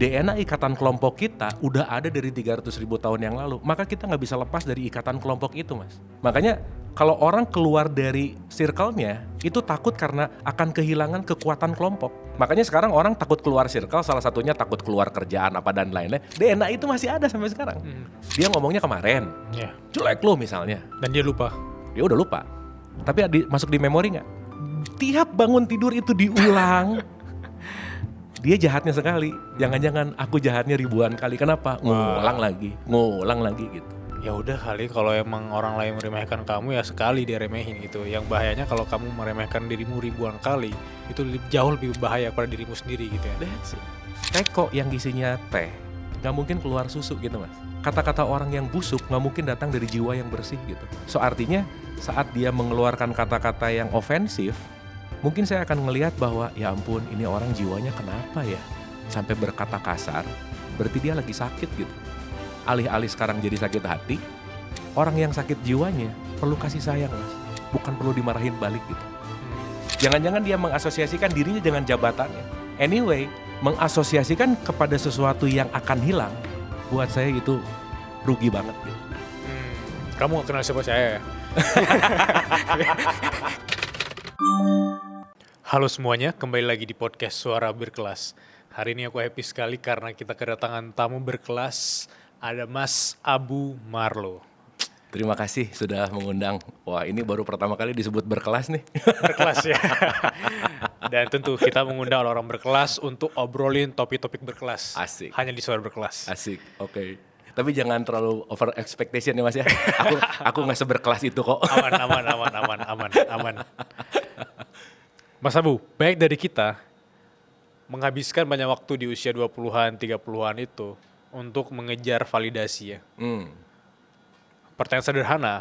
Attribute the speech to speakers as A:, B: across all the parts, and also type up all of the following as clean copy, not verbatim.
A: DNA ikatan kelompok kita udah ada dari 300.000 tahun yang lalu. Maka kita nggak bisa lepas dari ikatan kelompok itu, Mas. Makanya kalau orang keluar dari circle-nya, itu takut karena akan kehilangan kekuatan kelompok. Makanya sekarang orang takut keluar circle, salah satunya takut keluar kerjaan apa dan lain-lain. DNA itu masih ada sampai sekarang. Dia ngomongnya kemarin, jelek lo misalnya.
B: Dan dia lupa.
A: Dia udah lupa. Tapi masuk di memori nggak? Tiap bangun tidur itu diulang. Dia jahatnya sekali. Jangan-jangan aku jahatnya ribuan kali. Kenapa? Ngulang lagi gitu.
B: Ya udah kali kalau emang orang lain meremehkan kamu ya sekali dia remehin gitu. Yang bahayanya kalau kamu meremehkan dirimu ribuan kali, itu jauh lebih bahaya pada dirimu sendiri gitu ya.
A: That's it. Teko yang isinya teh gak mungkin keluar susu gitu, Mas. Kata-kata orang yang busuk gak mungkin datang dari jiwa yang bersih gitu. So artinya saat dia mengeluarkan kata-kata yang ofensif, mungkin saya akan ngelihat bahwa ya ampun ini orang jiwanya kenapa ya sampai berkata kasar, berarti dia lagi sakit gitu. Alih-alih sekarang jadi sakit hati, orang yang sakit jiwanya perlu kasih sayang, Mas. Bukan perlu dimarahin balik gitu. Jangan-jangan dia mengasosiasikan dirinya dengan jabatannya. Anyway, mengasosiasikan kepada sesuatu yang akan hilang, buat saya itu rugi banget gitu.
B: Kamu gak kenal siapa saya ya? Halo semuanya, kembali lagi di podcast Suara Berkelas. Hari ini aku happy sekali karena kita kedatangan tamu berkelas. Ada Mas Abu Marlo.
A: Terima kasih sudah mengundang. Wah, ini baru pertama kali disebut berkelas nih.
B: Berkelas ya. Dan tentu kita mengundang orang berkelas untuk obrolin topik-topik berkelas.
A: Asik.
B: Hanya di Suara Berkelas.
A: Asik, oke. Tapi jangan terlalu over expectation ya, Mas ya. Aku nggak seberkelas itu kok.
B: Aman. Mas Abu, baik dari kita menghabiskan banyak waktu di usia 20-an, 30-an itu untuk mengejar validasi ya. Pertanyaan sederhana,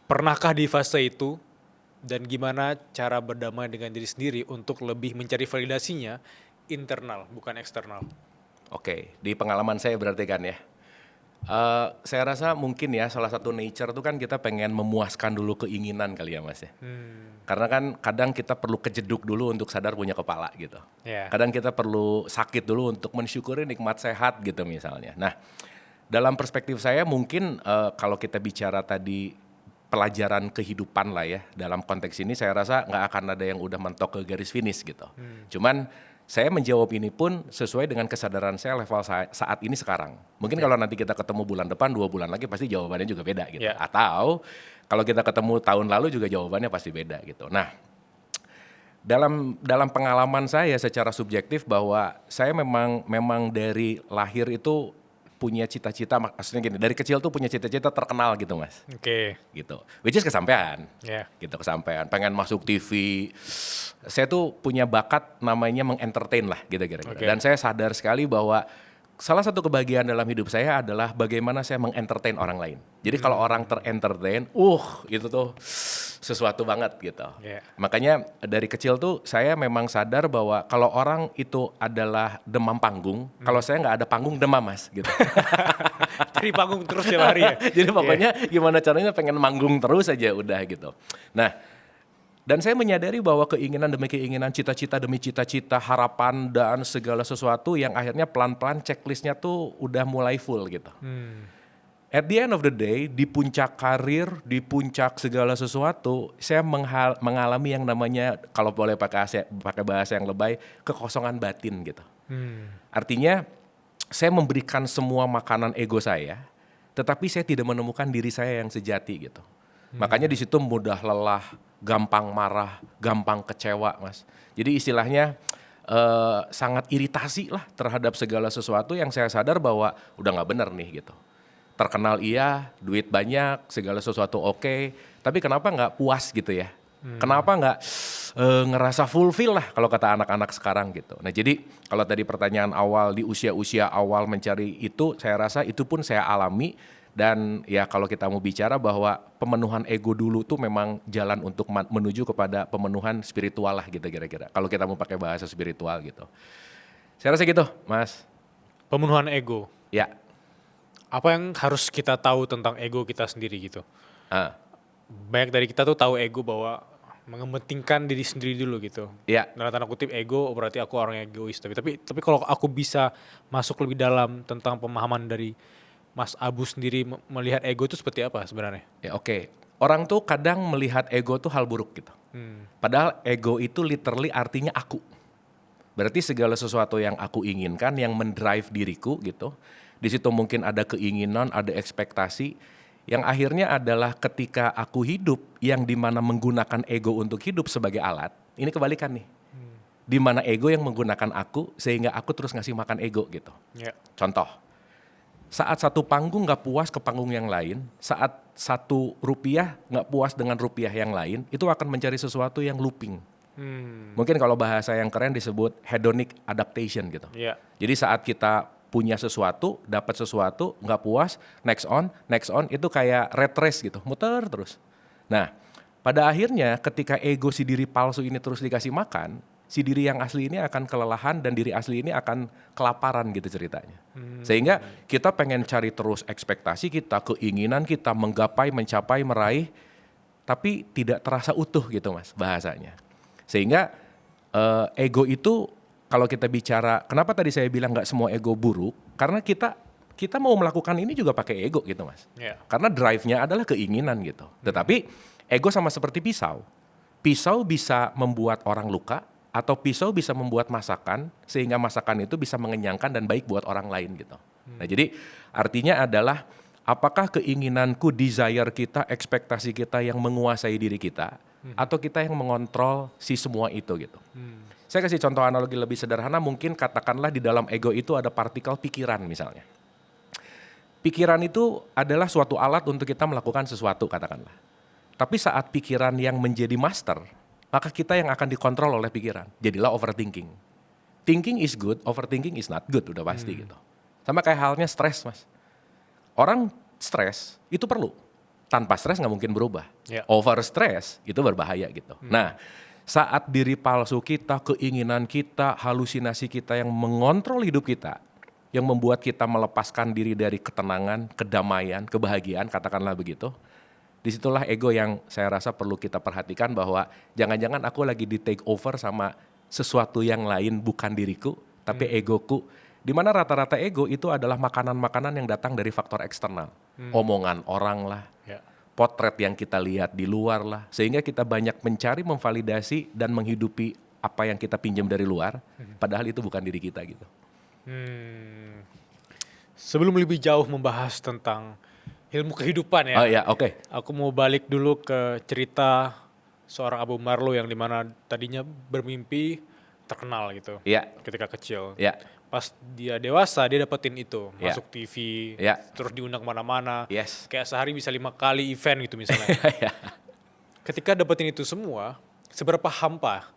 B: pernahkah di fase itu dan gimana cara berdamai dengan diri sendiri untuk lebih mencari validasinya internal bukan eksternal?
A: Oke, di pengalaman saya berarti kan ya. Saya rasa mungkin ya salah satu nature itu kan kita pengen memuaskan dulu keinginan kali ya, Mas ya. Karena kan kadang kita perlu kejeduk dulu untuk sadar punya kepala gitu.
B: Yeah.
A: Kadang kita perlu sakit dulu untuk mensyukuri nikmat sehat gitu misalnya. Nah, dalam perspektif saya mungkin kalau kita bicara tadi pelajaran kehidupan lah ya, dalam konteks ini saya rasa nggak akan ada yang udah mentok ke garis finish gitu. Cuman saya menjawab ini pun sesuai dengan kesadaran saya level saat ini sekarang. Mungkin kalau nanti kita ketemu bulan depan, 2 bulan lagi pasti jawabannya juga beda gitu.
B: Yeah.
A: Atau kalau kita ketemu tahun lalu juga jawabannya pasti beda gitu. Nah, dalam pengalaman saya secara subjektif bahwa saya memang dari lahir itu punya cita-cita, maksudnya gini, dari kecil tuh punya cita-cita terkenal gitu, Mas.
B: Oke.
A: Gitu. Which is kesampean.
B: Yeah.
A: Gitu, kesampean. Pengen masuk TV. Saya tuh punya bakat namanya mengentertain lah gitu kira-kira.
B: Okay.
A: Dan saya sadar sekali bahwa salah satu kebahagiaan dalam hidup saya adalah bagaimana saya mengentertain orang lain. Jadi kalau orang terentertain, itu tuh sesuatu banget gitu.
B: Yeah.
A: Makanya dari kecil tuh saya memang sadar bahwa kalau orang itu adalah demam panggung, kalau saya nggak ada panggung demam, Mas gitu.
B: Cari panggung terus tiap hari ya?
A: Jadi pokoknya gimana caranya pengen manggung terus aja udah gitu. Nah, dan saya menyadari bahwa keinginan demi keinginan, cita-cita demi cita-cita, harapan dan segala sesuatu yang akhirnya pelan-pelan checklistnya tuh udah mulai full gitu. At the end of the day, di puncak karir, di puncak segala sesuatu, saya mengalami yang namanya, kalau boleh pakai bahasa yang lebay, kekosongan batin gitu. Artinya, saya memberikan semua makanan ego saya, tetapi saya tidak menemukan diri saya yang sejati gitu. Makanya di situ mudah lelah, gampang marah, gampang kecewa, Mas. Jadi istilahnya sangat iritasi lah terhadap segala sesuatu yang saya sadar bahwa udah nggak benar nih gitu. Terkenal iya, duit banyak, segala sesuatu oke, tapi kenapa nggak puas gitu ya? Kenapa nggak ngerasa fulfill lah kalau kata anak-anak sekarang gitu. Nah jadi kalau tadi pertanyaan awal di usia-usia awal mencari itu, saya rasa itu pun saya alami. Dan ya kalau kita mau bicara bahwa pemenuhan ego dulu tuh memang jalan untuk menuju kepada pemenuhan spiritual lah gitu kira-kira. Kalau kita mau pakai bahasa spiritual gitu. Saya rasa gitu, Mas.
B: Pemenuhan ego.
A: Ya.
B: Apa yang harus kita tahu tentang ego kita sendiri gitu? Banyak dari kita tuh tahu ego bahwa mengepentingkan diri sendiri dulu gitu.
A: Ya,
B: Dalam tanda kutip ego berarti aku orang yang egois. Tapi kalau aku bisa masuk lebih dalam tentang pemahaman dari Mas Abu sendiri melihat ego itu seperti apa sebenarnya?
A: ya oke. Orang tuh kadang melihat ego tuh hal buruk gitu. Padahal ego itu literally artinya aku. Berarti segala sesuatu yang aku inginkan, yang mendrive diriku gitu. Di situ mungkin ada keinginan, ada ekspektasi. Yang akhirnya adalah ketika aku hidup, yang dimana menggunakan ego untuk hidup sebagai alat. Ini kebalikan nih. Dimana ego yang menggunakan aku, sehingga aku terus ngasih makan ego gitu.
B: Ya.
A: Contoh, saat satu panggung nggak puas ke panggung yang lain, saat satu rupiah nggak puas dengan rupiah yang lain, itu akan mencari sesuatu yang looping. Mungkin kalau bahasa yang keren disebut hedonic adaptation gitu.
B: Ya.
A: Jadi saat kita punya sesuatu, dapat sesuatu, nggak puas, next on, itu kayak red race gitu, muter terus. Nah, pada akhirnya ketika ego si diri palsu ini terus dikasih makan, si diri yang asli ini akan kelelahan dan diri asli ini akan kelaparan gitu ceritanya. Sehingga kita pengen cari terus ekspektasi kita, keinginan kita menggapai, mencapai, meraih, tapi tidak terasa utuh gitu mas bahasanya. Sehingga ego itu kalau kita bicara, kenapa tadi saya bilang nggak semua ego buruk? Karena kita mau melakukan ini juga pakai ego gitu mas.
B: Ya.
A: Karena drive-nya adalah keinginan gitu. Tetapi ego sama seperti pisau. Pisau bisa membuat orang luka, atau pisau bisa membuat masakan, sehingga masakan itu bisa mengenyangkan dan baik buat orang lain gitu. Nah jadi artinya adalah apakah keinginanku, desire kita, ekspektasi kita yang menguasai diri kita, atau kita yang mengontrol si semua itu gitu. Saya kasih contoh analogi lebih sederhana, mungkin katakanlah di dalam ego itu ada partikel pikiran misalnya. Pikiran itu adalah suatu alat untuk kita melakukan sesuatu katakanlah. Tapi saat pikiran yang menjadi master, maka kita yang akan dikontrol oleh pikiran. Jadilah overthinking. Thinking is good, overthinking is not good, udah pasti gitu. Sama kayak halnya stres mas. Orang stres itu perlu. Tanpa stres nggak mungkin berubah.
B: Ya.
A: Over stress itu berbahaya gitu. Nah, saat diri palsu kita, keinginan kita, halusinasi kita yang mengontrol hidup kita, yang membuat kita melepaskan diri dari ketenangan, kedamaian, kebahagiaan, katakanlah begitu. Disitulah ego yang saya rasa perlu kita perhatikan bahwa jangan-jangan aku lagi di take over sama sesuatu yang lain bukan diriku, tapi egoku. Dimana rata-rata ego itu adalah makanan-makanan yang datang dari faktor eksternal. Omongan orang lah,
B: Ya.
A: potret yang kita lihat di luar lah. Sehingga kita banyak mencari, memvalidasi, dan menghidupi apa yang kita pinjam dari luar. Padahal itu bukan diri kita gitu.
B: Sebelum lebih jauh membahas tentang ilmu kehidupan ya,
A: Oh ya, oke.
B: aku mau balik dulu ke cerita seorang Abu Marlo yang dimana tadinya bermimpi terkenal gitu
A: Iya,
B: ketika kecil.
A: iya,
B: Pas dia dewasa dia dapetin itu,
A: Ya.
B: masuk TV,
A: Ya.
B: terus diundang kemana-mana.
A: yes.
B: Kayak sehari bisa 5 kali event gitu misalnya.
A: Ya.
B: Ketika dapetin itu semua, seberapa hampa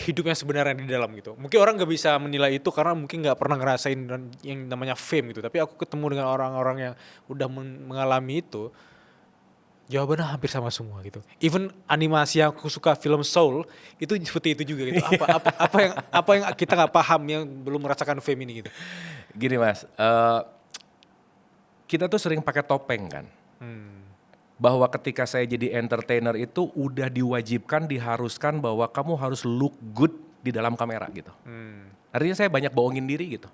B: hidup yang sebenarnya di dalam gitu. Mungkin orang nggak bisa menilai itu karena mungkin nggak pernah ngerasain yang namanya fame gitu. Tapi aku ketemu dengan orang-orang yang udah mengalami itu, jawabannya hampir sama semua gitu. Even animasi yang aku suka, film Soul, itu seperti itu juga gitu. Apa yang kita nggak paham yang belum merasakan fame ini gitu.
A: Gini mas, kita tuh sering pakai topeng kan. Bahwa ketika saya jadi entertainer itu udah diwajibkan, diharuskan bahwa kamu harus look good di dalam kamera gitu. Artinya saya banyak bohongin diri gitu.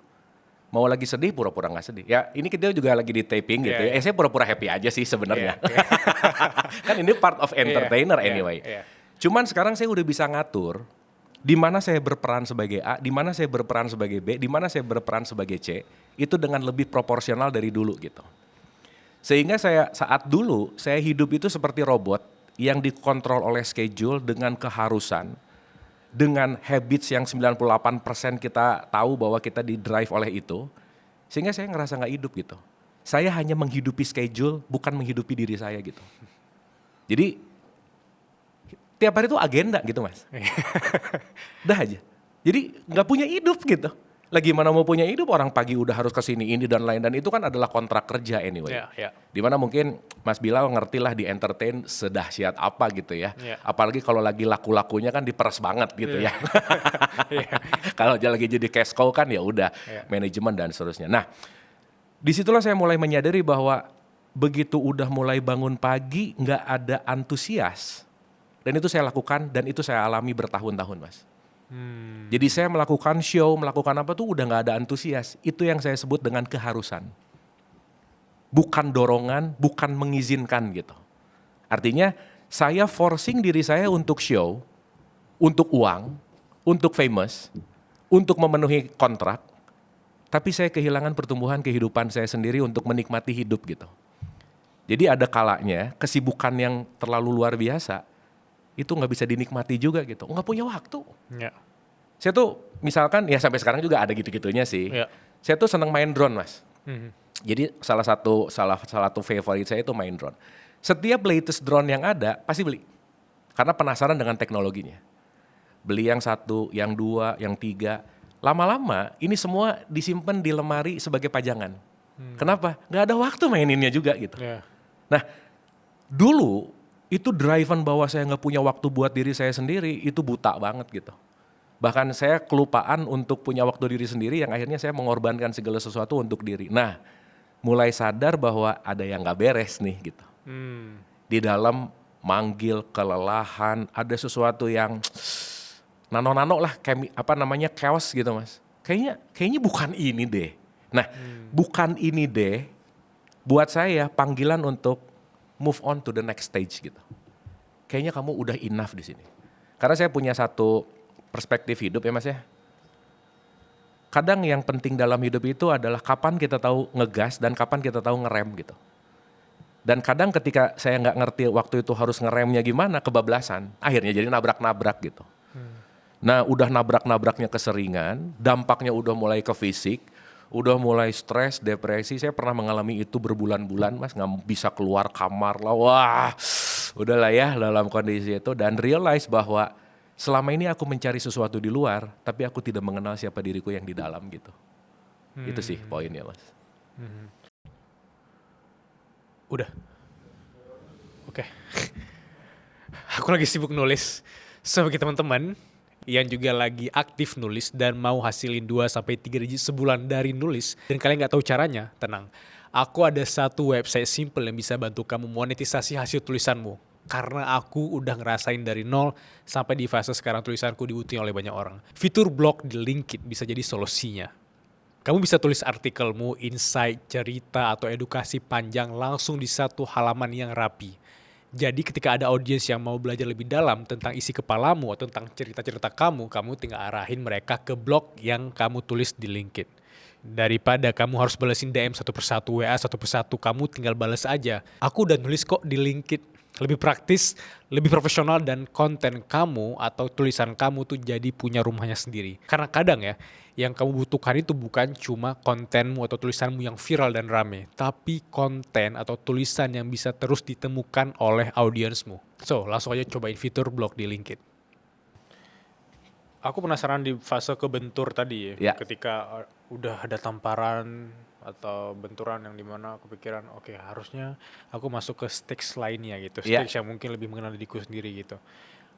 A: Mau lagi sedih pura-pura nggak sedih. Ya ini kita juga lagi di taping gitu
B: Yeah,
A: ya. Saya pura-pura happy aja sih sebenarnya.
B: Yeah,
A: Kan ini part of entertainer
B: Yeah,
A: anyway.
B: yeah.
A: Cuman sekarang saya udah bisa ngatur di mana saya berperan sebagai A, di mana saya berperan sebagai B, di mana saya berperan sebagai C, itu dengan lebih proporsional dari dulu gitu. Sehingga saat dulu saya hidup itu seperti robot yang dikontrol oleh schedule dengan keharusan, dengan habits yang 98% kita tahu bahwa kita di drive oleh itu, sehingga saya ngerasa nggak hidup gitu. Saya hanya menghidupi schedule, bukan menghidupi diri saya gitu. Jadi tiap hari itu agenda gitu mas. Udah aja. Jadi nggak punya hidup gitu. Lagi mana mau punya hidup, orang pagi udah harus kesini ini dan lain, dan itu kan adalah kontrak kerja anyway.
B: Yeah.
A: Dimana mungkin Mas Bilal ngerti lah di entertain sedahsyat apa gitu ya.
B: Yeah.
A: Apalagi kalau lagi laku-lakunya kan diperes banget gitu ya. Kalau lagi jadi cash cow kan ya udah manajemen dan seterusnya. Nah, disitulah saya mulai menyadari bahwa begitu udah mulai bangun pagi nggak ada antusias, Dan itu saya lakukan dan itu saya alami bertahun-tahun, Mas. Jadi saya melakukan show, melakukan apa tuh udah gak ada antusias. Itu yang saya sebut dengan keharusan. Bukan dorongan, bukan mengizinkan gitu. Artinya saya forcing diri saya untuk show, untuk uang, untuk famous, untuk memenuhi kontrak. Tapi saya kehilangan pertumbuhan kehidupan saya sendiri untuk menikmati hidup gitu. Jadi ada kalanya kesibukan yang terlalu luar biasa, itu gak bisa dinikmati juga gitu. Gak punya waktu.
B: Ya.
A: Saya tuh misalkan ya sampai sekarang juga ada gitu-gitunya sih.
B: Ya.
A: Saya tuh seneng main drone, Mas. Jadi salah satu favorit saya itu main drone. Setiap latest drone yang ada pasti beli. Karena penasaran dengan teknologinya. Beli yang 1, yang 2, yang 3. Lama-lama ini semua disimpan di lemari sebagai pajangan. Kenapa? Gak ada waktu maininnya juga gitu.
B: Ya.
A: Nah, dulu itu driven bahwa saya gak punya waktu buat diri saya sendiri, itu buta banget gitu. Bahkan saya kelupaan untuk punya waktu diri sendiri yang akhirnya saya mengorbankan segala sesuatu untuk diri. Nah, mulai sadar bahwa ada yang gak beres nih gitu. Di dalam manggil, kelelahan, ada sesuatu yang nano-nano lah, chaos gitu, Mas. Kayaknya bukan ini deh. Nah, bukan ini deh, buat saya panggilan untuk move on to the next stage gitu. Kayaknya kamu udah enough di sini. Karena saya punya satu perspektif hidup ya, Mas ya. Kadang yang penting dalam hidup itu adalah kapan kita tahu ngegas dan kapan kita tahu ngerem gitu. Dan kadang ketika saya nggak ngerti waktu itu harus ngeremnya gimana, kebablasan. Akhirnya jadi nabrak-nabrak gitu. Nah udah nabrak-nabraknya keseringan, dampaknya udah mulai ke fisik, udah mulai stres, depresi. Saya pernah mengalami itu berbulan-bulan, Mas, nggak bisa keluar kamar lah. Wah, udahlah ya dalam kondisi itu. Dan realize bahwa selama ini aku mencari sesuatu di luar, tapi aku tidak mengenal siapa diriku yang di dalam gitu. Itu sih poinnya, Mas.
B: Udah. Oke. Aku lagi sibuk nulis. So bagi teman-teman yang juga lagi aktif nulis dan mau hasilin 2-3 digit sebulan dari nulis dan kalian gak tahu caranya, tenang. Aku ada satu website simple yang bisa bantu kamu monetisasi hasil tulisanmu. Karena aku udah ngerasain dari nol sampai di fase sekarang tulisanku dibutuhin oleh banyak orang. Fitur blog di LinkedIn bisa jadi solusinya. Kamu bisa tulis artikelmu, insight, cerita, atau edukasi panjang langsung di satu halaman yang rapi. Jadi ketika ada audiens yang mau belajar lebih dalam tentang isi kepalamu atau tentang cerita-cerita kamu tinggal arahin mereka ke blog yang kamu tulis di LinkedIn. Daripada kamu harus balesin DM satu persatu, WA satu persatu, kamu tinggal balas aja. Aku udah nulis kok di LinkedIn. Lebih praktis, lebih profesional, dan konten kamu atau tulisan kamu tuh jadi punya rumahnya sendiri. Karena kadang ya, yang kamu butuhkan itu bukan cuma kontenmu atau tulisanmu yang viral dan rame, tapi konten atau tulisan yang bisa terus ditemukan oleh audiensmu. So, langsung aja cobain fitur blog di LinkedIn. Aku penasaran di fase kebentur tadi ya. Ketika udah ada tamparan atau benturan yang dimana aku pikiran oke, harusnya aku masuk ke stage lainnya gitu. Stage yang mungkin lebih mengenal diriku sendiri gitu.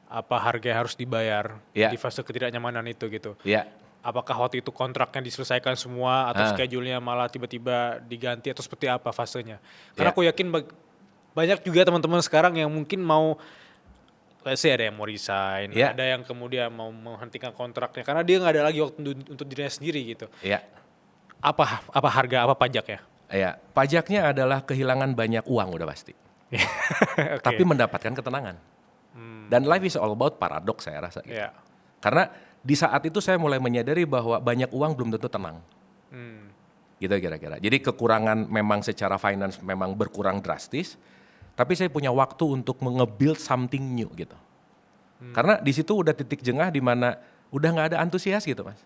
B: Apa harga yang harus dibayar di fase ketidaknyamanan itu gitu. Apakah waktu itu kontraknya diselesaikan semua atau schedule-nya malah tiba-tiba diganti atau seperti apa fasenya. Karena aku yakin banyak juga teman-teman sekarang yang mungkin mau, let's say ada yang mau resign, ada yang kemudian mau menghentikan kontraknya karena dia nggak ada lagi waktu untuk dirinya sendiri gitu. Apa harga, apa pajaknya?
A: Pajaknya adalah kehilangan banyak uang udah pasti. Tapi mendapatkan ketenangan. Dan life is all about paradox saya rasa gitu. Karena di saat itu saya mulai menyadari bahwa banyak uang belum tentu tenang. Gitu kira-kira. Jadi kekurangan memang secara finance memang berkurang drastis, tapi saya punya waktu untuk nge-build something new gitu. Karena di situ udah titik jengah di mana udah nggak ada antusias gitu, Mas.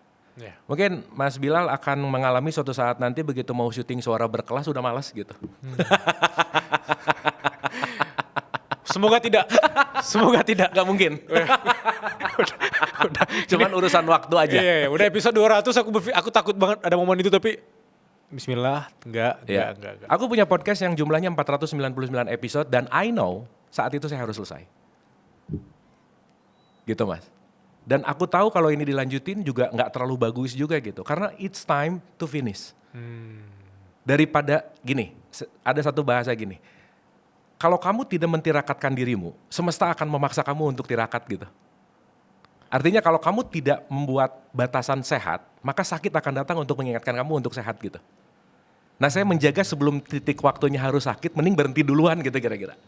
A: Mungkin Mas Bilal akan mengalami suatu saat nanti begitu mau syuting Suara Berkelas udah malas gitu.
B: Semoga tidak. Semoga tidak.
A: Gak mungkin.
B: udah.
A: Cuman urusan waktu aja.
B: Iya, udah episode 200 aku takut banget ada momen itu tapi bismillah, enggak.
A: Aku punya podcast yang jumlahnya 499 episode dan I know saat itu saya harus selesai. Gitu, Mas. Dan aku tahu kalau ini dilanjutin juga nggak terlalu bagus juga gitu. Karena it's time to finish. Daripada gini, ada satu bahasa gini. kalau kamu tidak mentirakatkan dirimu, semesta akan memaksa kamu untuk tirakat gitu. Artinya kalau kamu tidak membuat batasan sehat, maka sakit akan datang untuk mengingatkan kamu untuk sehat gitu. Nah saya menjaga sebelum titik waktunya harus sakit, mending berhenti duluan gitu kira-kira.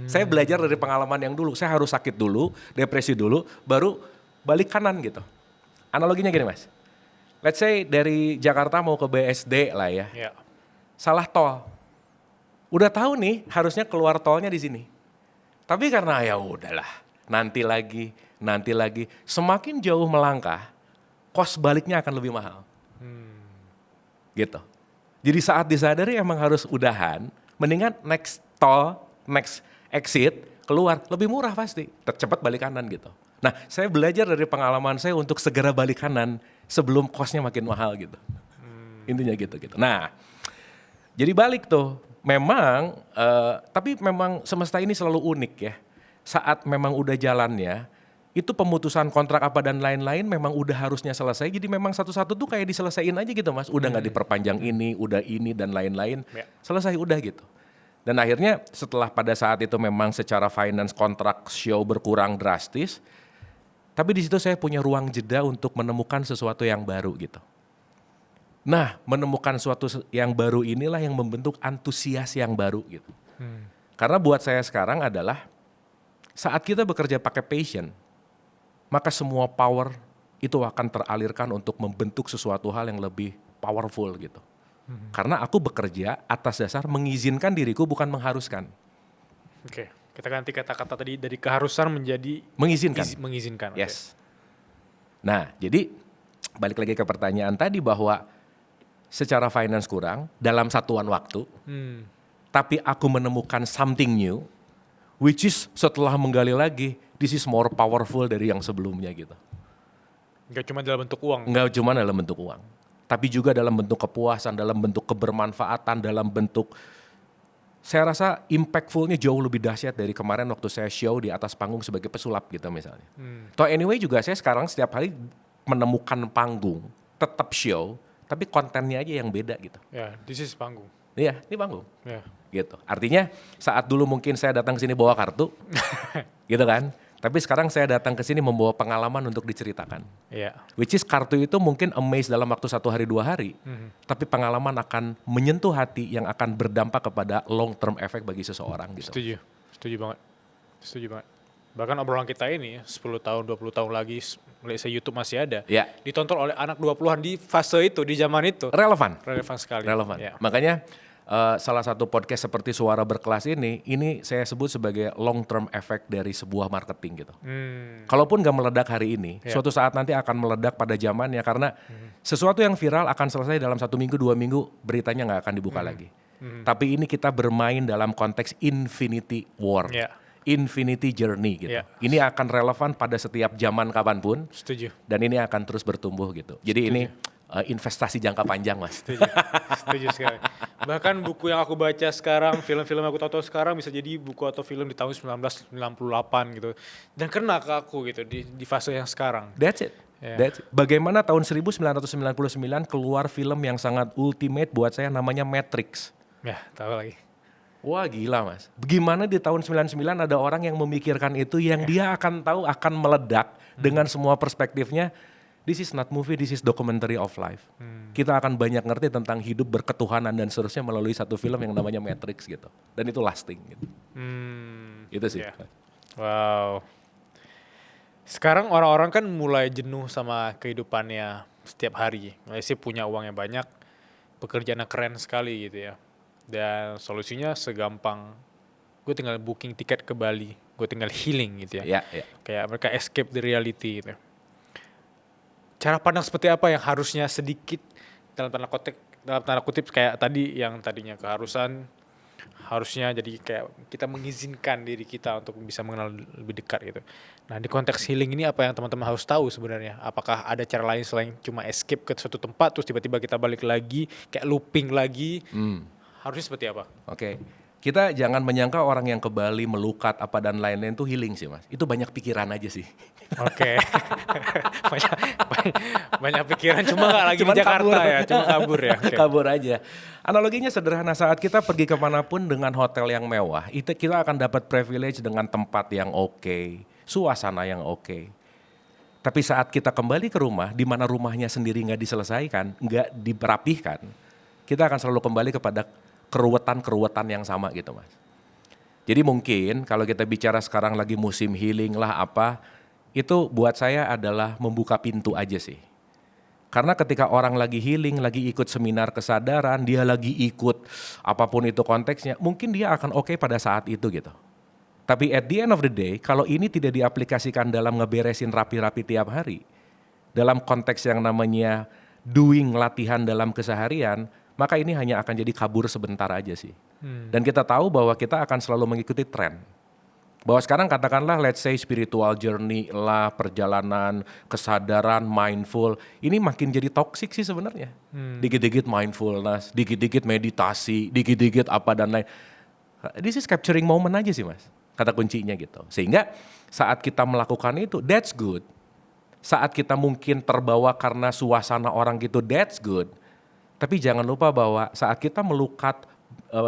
A: Saya belajar dari pengalaman yang dulu, saya harus sakit dulu, depresi dulu, baru balik kanan gitu. Analoginya gini mas, let's say dari Jakarta mau ke BSD lah ya,
B: Ya.
A: salah tol. Udah tahu nih harusnya keluar tolnya di sini. Tapi karena ya udahlah, nanti lagi, semakin jauh melangkah, kos baliknya akan lebih mahal. Gitu. Jadi saat disadari emang harus udahan, mendingan next tol, next exit, keluar, lebih murah pasti. Tercepat balik kanan gitu. Nah saya belajar dari pengalaman saya untuk segera balik kanan sebelum kosnya makin mahal gitu. Intinya gitu. Nah jadi balik tuh, memang, tapi memang semesta ini selalu unik ya. Saat memang udah jalannya, itu pemutusan kontrak apa dan lain-lain memang udah harusnya selesai. Jadi memang satu-satu tuh kayak diselesain aja gitu mas. Udah nggak diperpanjang ini dan lain-lain.
B: Ya.
A: Selesai udah gitu. Dan akhirnya setelah pada saat itu memang secara finance kontrak show berkurang drastis. Tapi di situ saya punya ruang jeda untuk menemukan sesuatu yang baru gitu. Nah, menemukan sesuatu yang baru inilah yang membentuk antusias yang baru gitu. Karena buat saya sekarang adalah saat kita bekerja pakai passion, maka semua power itu akan teralirkan untuk membentuk sesuatu hal yang lebih powerful gitu. Karena aku bekerja atas dasar mengizinkan diriku bukan mengharuskan.
B: Oke, kita ganti kata-kata tadi dari keharusan menjadi
A: Mengizinkan.
B: mengizinkan.
A: Yes. Nah, jadi balik lagi ke pertanyaan tadi bahwa secara finance kurang dalam satuan waktu, tapi aku menemukan something new, which is setelah menggali lagi, this is more powerful dari yang sebelumnya gitu.
B: Gak cuma dalam bentuk uang.
A: Enggak cuma dalam bentuk uang, tapi juga dalam bentuk kepuasan, dalam bentuk kebermanfaatan, dalam bentuk, saya rasa impactfulnya jauh lebih dahsyat dari kemarin waktu saya show di atas panggung sebagai pesulap gitu misalnya. Toh anyway juga saya sekarang setiap hari menemukan panggung, tetap show, tapi kontennya aja yang beda gitu.
B: Ya, this is panggung.
A: Iya, ini panggung.
B: Ya.
A: Gitu. Artinya saat dulu mungkin saya datang ke sini bawa kartu, gitu kan. Tapi sekarang saya datang ke sini membawa pengalaman untuk diceritakan.
B: Iya.
A: Which is kartu itu mungkin amaze dalam waktu 1 hari 2 hari, tapi pengalaman akan menyentuh hati yang akan berdampak kepada long term effect bagi seseorang gitu.
B: Setuju banget. Bahkan obrolan kita ini 10 tahun, 20 tahun lagi, let's say YouTube masih ada,
A: Ya.
B: ditonton oleh anak 20-an di fase itu, di zaman itu.
A: Relevan.
B: Relevan sekali.
A: Relevan.
B: Ya.
A: Makanya salah satu podcast seperti Suara Berkelas ini saya sebut sebagai long term effect dari sebuah marketing gitu. Kalaupun gak meledak hari ini, suatu saat nanti akan meledak pada zamannya karena sesuatu yang viral akan selesai dalam 1 minggu, 2 minggu, beritanya gak akan dibuka lagi. Tapi ini kita bermain dalam konteks infinity war.
B: Ya.
A: Infinity journey gitu.
B: Ya.
A: Ini akan relevan pada setiap zaman kapanpun.
B: Setuju.
A: Dan ini akan terus bertumbuh gitu. Jadi ini investasi jangka panjang mas.
B: Setuju sekali. Bahkan buku yang aku baca sekarang, film-film yang aku tahu sekarang bisa jadi buku atau film di tahun 1998 gitu. Dan kena ke aku gitu di fase yang sekarang.
A: That's it.
B: Yeah.
A: That's it. Bagaimana tahun 1999 keluar film yang sangat ultimate buat saya namanya Matrix.
B: Ya, tahu lagi.
A: Wah gila mas. Bagaimana di tahun 99 ada orang yang memikirkan itu yang dia akan tahu akan meledak dengan semua perspektifnya. This is not movie, this is documentary of life. Kita akan banyak ngerti tentang hidup berketuhanan dan seterusnya melalui satu film yang namanya Matrix gitu. Dan itu lasting gitu. Itu sih.
B: Yeah. Wow. Sekarang orang-orang kan mulai jenuh sama kehidupannya setiap hari. Mulai sih punya uang yang banyak, pekerjaannya keren sekali gitu ya. Dan solusinya segampang, gue tinggal booking tiket ke Bali, gue tinggal healing gitu ya.
A: Ya.
B: Kayak mereka escape the reality gitu. Cara pandang seperti apa yang harusnya sedikit dalam tanda kutip kayak tadi yang tadinya keharusan, harusnya jadi kayak kita mengizinkan diri kita untuk bisa mengenal lebih dekat gitu. Nah di konteks healing ini apa yang teman-teman harus tahu sebenarnya? Apakah ada cara lain selain cuma escape ke suatu tempat terus tiba-tiba kita balik lagi, kayak looping lagi? Harusnya seperti apa?
A: Oke. kita jangan menyangka orang yang ke Bali melukat apa dan lain-lain tuh healing sih mas. Itu banyak pikiran aja sih.
B: Oke. banyak pikiran, cuma nggak lagi
A: Cuman
B: di Jakarta
A: kabur.
B: ya, cuma kabur ya. Oke.
A: Kabur aja. Analoginya sederhana, saat kita pergi kemanapun dengan hotel yang mewah, itu kita akan dapat privilege dengan tempat yang oke, suasana yang oke. Tapi saat kita kembali ke rumah, di mana rumahnya sendiri nggak diselesaikan, nggak dirapihkan, kita akan selalu kembali kepada keruwetan-keruwetan yang sama gitu mas. Jadi mungkin kalau kita bicara sekarang lagi musim healing lah apa, itu buat saya adalah membuka pintu aja sih. Karena ketika orang lagi healing, lagi ikut seminar kesadaran, dia lagi ikut apapun itu konteksnya, mungkin dia akan oke pada saat itu gitu. Tapi at the end of the day, kalau ini tidak diaplikasikan dalam ngeberesin rapi-rapi tiap hari, dalam konteks yang namanya doing latihan dalam keseharian, maka ini hanya akan jadi kabur sebentar aja sih. Dan kita tahu bahwa kita akan selalu mengikuti tren. Bahwa sekarang katakanlah let's say spiritual journey lah, perjalanan, kesadaran, mindful, ini makin jadi toxic sih sebenarnya. Dikit-dikit mindfulness, dikit-dikit meditasi, dikit-dikit apa dan lain. This is capturing moment aja sih mas, kata kuncinya gitu. Sehingga saat kita melakukan itu, that's good. Saat kita mungkin terbawa karena suasana orang gitu, that's good. Tapi jangan lupa bahwa saat kita melukat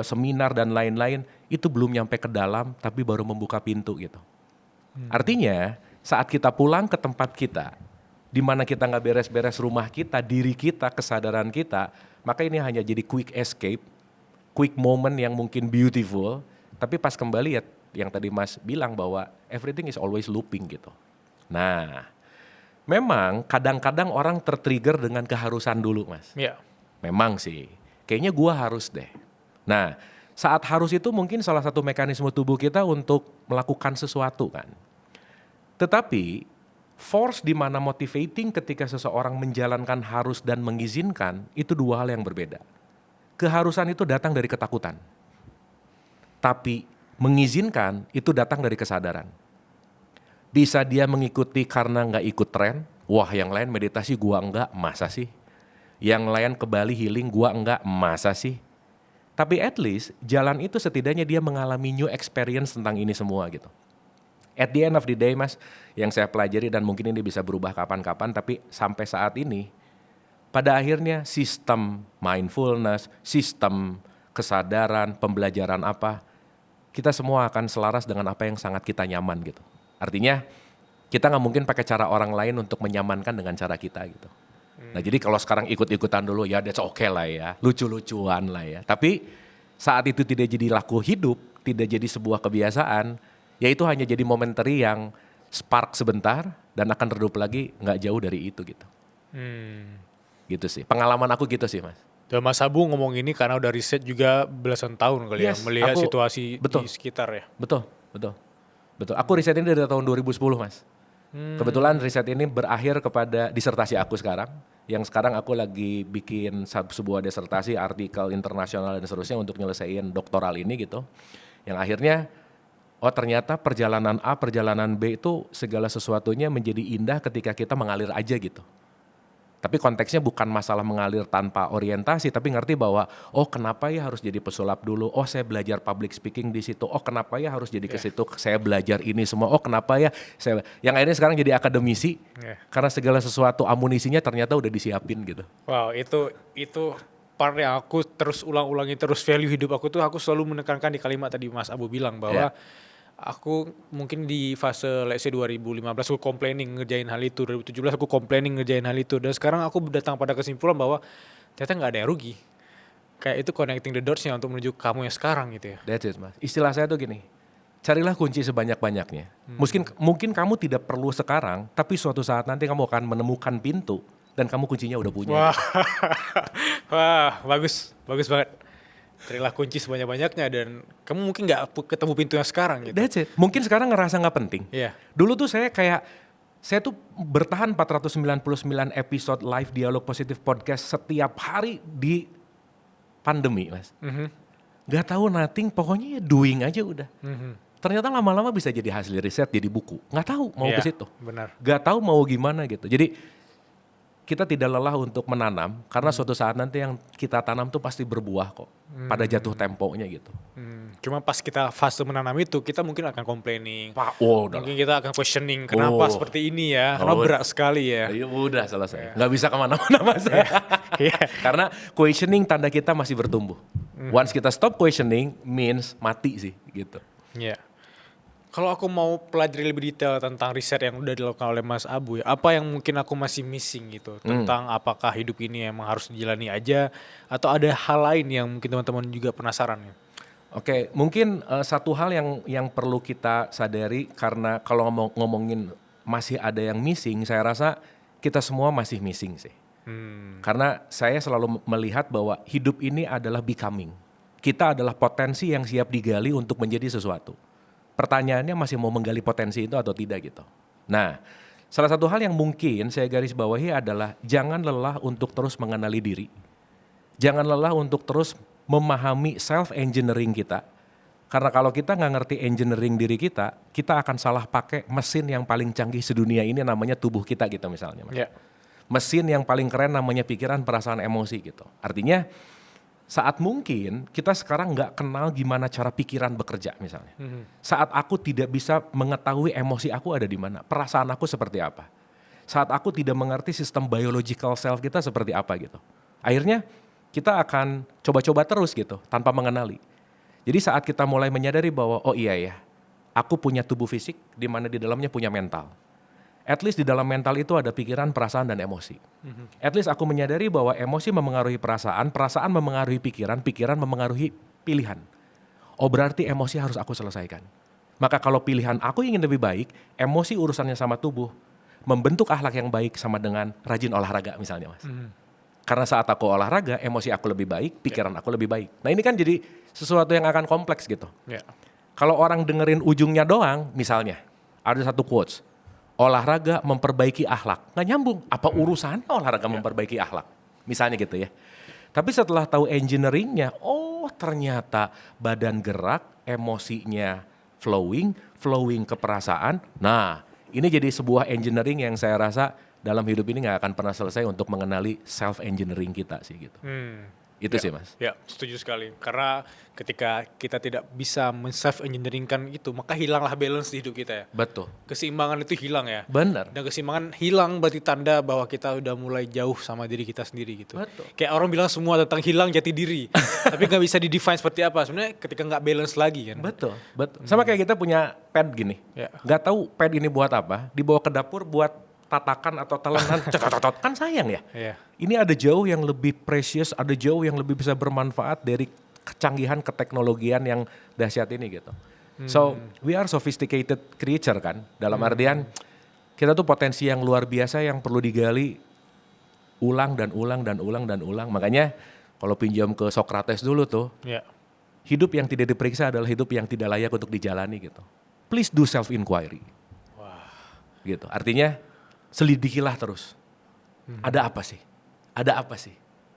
A: seminar dan lain-lain, itu belum nyampe ke dalam, tapi baru membuka pintu gitu. Artinya, saat kita pulang ke tempat kita, di mana kita nggak beres-beres rumah kita, diri kita, kesadaran kita, maka ini hanya jadi quick escape, quick moment yang mungkin beautiful, tapi pas kembali ya, yang tadi Mas bilang bahwa everything is always looping gitu. Nah, memang kadang-kadang orang tertrigger dengan keharusan dulu Mas.
B: Iya.
A: Memang sih, kayaknya gua harus deh. Nah, saat harus itu mungkin salah satu mekanisme tubuh kita untuk melakukan sesuatu kan. Tetapi force di mana motivating ketika seseorang menjalankan harus dan mengizinkan itu dua hal yang berbeda. Keharusan itu datang dari ketakutan. Tapi mengizinkan itu datang dari kesadaran. Bisa dia mengikuti karena nggak ikut tren. Wah yang lain meditasi gua enggak, masa sih? Yang lain ke Bali healing gua enggak, masa sih? Tapi at least jalan itu setidaknya dia mengalami new experience tentang ini semua gitu. At the end of the day mas, yang saya pelajari dan mungkin ini bisa berubah kapan-kapan, tapi sampai saat ini, pada akhirnya sistem mindfulness, sistem kesadaran, pembelajaran apa, kita semua akan selaras dengan apa yang sangat kita nyaman gitu. Artinya kita nggak mungkin pakai cara orang lain untuk menyamankan dengan cara kita gitu. Nah jadi kalau sekarang ikut-ikutan dulu ya that's okay lah ya, lucu-lucuan lah ya. Tapi saat itu tidak jadi laku hidup, tidak jadi sebuah kebiasaan, ya itu hanya jadi momentary yang spark sebentar dan akan redup lagi nggak jauh dari itu gitu. Gitu sih, pengalaman aku gitu sih mas.
B: Dan Mas Abu ngomong ini karena udah riset juga belasan tahun kali
A: Yes,
B: ya, melihat
A: aku-
B: situasi
A: betul.
B: di sekitar ya.
A: Betul. Aku riset ini dari tahun 2010 mas. Kebetulan riset ini berakhir kepada disertasi aku sekarang. Yang sekarang aku lagi bikin sebuah disertasi, artikel internasional dan seterusnya untuk nyelesain doktoral ini gitu. Yang akhirnya, oh ternyata perjalanan A, perjalanan B itu segala sesuatunya menjadi indah ketika kita mengalir aja gitu. Tapi konteksnya bukan masalah mengalir tanpa orientasi, tapi ngerti bahwa oh kenapa ya harus jadi pesulap dulu, oh saya belajar public speaking di situ, oh kenapa ya harus jadi ke situ, saya belajar ini semua, oh kenapa ya saya, yang akhirnya sekarang jadi akademisi, karena segala sesuatu amunisinya ternyata udah disiapin gitu.
B: Wow, itu part yang aku terus ulang-ulangi terus, value hidup aku tuh aku selalu menekankan di kalimat tadi Mas Abu bilang bahwa aku mungkin di fase let's say 2015 aku complaining ngerjain hal itu, 2017 aku complaining ngerjain hal itu, dan sekarang aku datang pada kesimpulan bahwa ternyata nggak ada yang rugi. Kayak itu connecting the dots-nya untuk menuju kamu yang sekarang gitu ya.
A: That's it mas. Istilah saya tuh gini, carilah kunci sebanyak-banyaknya. Mungkin kamu tidak perlu sekarang, tapi suatu saat nanti kamu akan menemukan pintu dan kamu kuncinya udah punya.
B: Wah, wah bagus banget. Carilah kunci sebanyak-banyaknya dan kamu mungkin nggak ketemu pintu yang sekarang gitu.
A: That's it. Mungkin sekarang ngerasa nggak penting.
B: Iya.
A: Dulu tuh saya tuh bertahan 499 episode live dialog positif podcast setiap hari di pandemi mas. Gak tahu nothing, pokoknya ya doing aja udah. Ternyata lama-lama bisa jadi hasil riset, jadi buku. Gak tahu mau
B: Iya,
A: ke situ.
B: benar.
A: Gak tahu mau gimana gitu. Jadi kita tidak lelah untuk menanam karena suatu saat nanti yang kita tanam tuh pasti berbuah kok pada jatuh temponya gitu.
B: Cuma pas kita fase menanam itu, kita mungkin akan complaining.
A: Udah
B: Mungkin kita akan questioning, kenapa seperti ini ya? Karena berat sekali ya.
A: Iya, udah selesai. Nggak bisa kemana-mana mas. Karena questioning tanda kita masih bertumbuh. Once kita stop questioning means mati sih gitu.
B: Iya. Kalau aku mau pelajari lebih detail tentang riset yang udah dilakukan oleh Mas Abu ya, apa yang mungkin aku masih missing gitu tentang apakah hidup ini emang harus dijalani aja atau ada hal lain yang mungkin teman-teman juga penasaran ya?
A: Oke, mungkin satu hal yang perlu kita sadari karena kalau ngomongin masih ada yang missing, saya rasa kita semua masih missing sih. Karena saya selalu melihat bahwa hidup ini adalah becoming. Kita adalah potensi yang siap digali untuk menjadi sesuatu. Pertanyaannya masih mau menggali potensi itu atau tidak gitu. Nah, salah satu hal yang mungkin saya garis bawahi adalah jangan lelah untuk terus mengenali diri. Jangan lelah untuk terus memahami self-engineering kita. Karena kalau kita nggak ngerti engineering diri kita akan salah pakai mesin yang paling canggih sedunia ini namanya tubuh kita gitu misalnya.
B: Yeah.
A: Mesin yang paling keren namanya pikiran, perasaan, emosi gitu. Artinya saat mungkin kita sekarang nggak kenal gimana cara pikiran bekerja misalnya. Saat aku tidak bisa mengetahui emosi aku ada di mana, perasaan aku seperti apa. Saat aku tidak mengerti sistem biological self kita seperti apa gitu. Akhirnya kita akan coba-coba terus gitu tanpa mengenali. Jadi saat kita mulai menyadari bahwa oh iya ya, aku punya tubuh fisik di mana di dalamnya punya mental. At least di dalam mental itu ada pikiran, perasaan, dan emosi. At least aku menyadari bahwa emosi memengaruhi perasaan, perasaan memengaruhi pikiran, pikiran memengaruhi pilihan. Oh berarti emosi harus aku selesaikan. Maka kalau pilihan aku ingin lebih baik, emosi urusannya sama tubuh, membentuk akhlak yang baik sama dengan rajin olahraga misalnya mas. Karena saat aku olahraga, emosi aku lebih baik, pikiran aku lebih baik. Nah ini kan jadi sesuatu yang akan kompleks gitu. Kalau orang dengerin ujungnya doang, misalnya ada satu quotes, olahraga memperbaiki akhlak. Nggak nyambung, apa urusannya olahraga memperbaiki akhlak? Misalnya gitu ya. Tapi setelah tahu engineeringnya, oh ternyata badan gerak, emosinya flowing ke perasaan. Nah ini jadi sebuah engineering yang saya rasa dalam hidup ini nggak akan pernah selesai untuk mengenali self-engineering kita sih gitu. Itu sih mas.
B: Ya, setuju sekali. Karena ketika kita tidak bisa men-self-engineeringkan itu, maka hilanglah balance di hidup kita ya.
A: Betul.
B: Keseimbangan itu hilang ya.
A: Benar.
B: Dan keseimbangan hilang berarti tanda bahwa kita udah mulai jauh sama diri kita sendiri gitu.
A: Betul.
B: Kayak orang bilang semua tentang hilang jati diri. Tapi gak bisa di-define seperti apa. Sebenarnya ketika gak balance lagi kan.
A: Betul. Sama kayak kita punya pad gini. Gak tahu pad ini buat apa, dibawa ke dapur buat tatakan atau telenan, kan sayang ya. Ini ada jauh yang lebih precious, ada jauh yang lebih bisa bermanfaat dari kecanggihan keteknologian yang dahsyat ini gitu. So we are sophisticated creature kan, dalam artian kita tuh potensi yang luar biasa yang perlu digali ulang dan ulang dan ulang dan ulang. Makanya kalau pinjam ke Socrates dulu tuh, hidup yang tidak diperiksa adalah hidup yang tidak layak untuk dijalani gitu. Please do self inquiry. Gitu. Artinya selidikilah terus. Ada apa sih? Ada apa sih?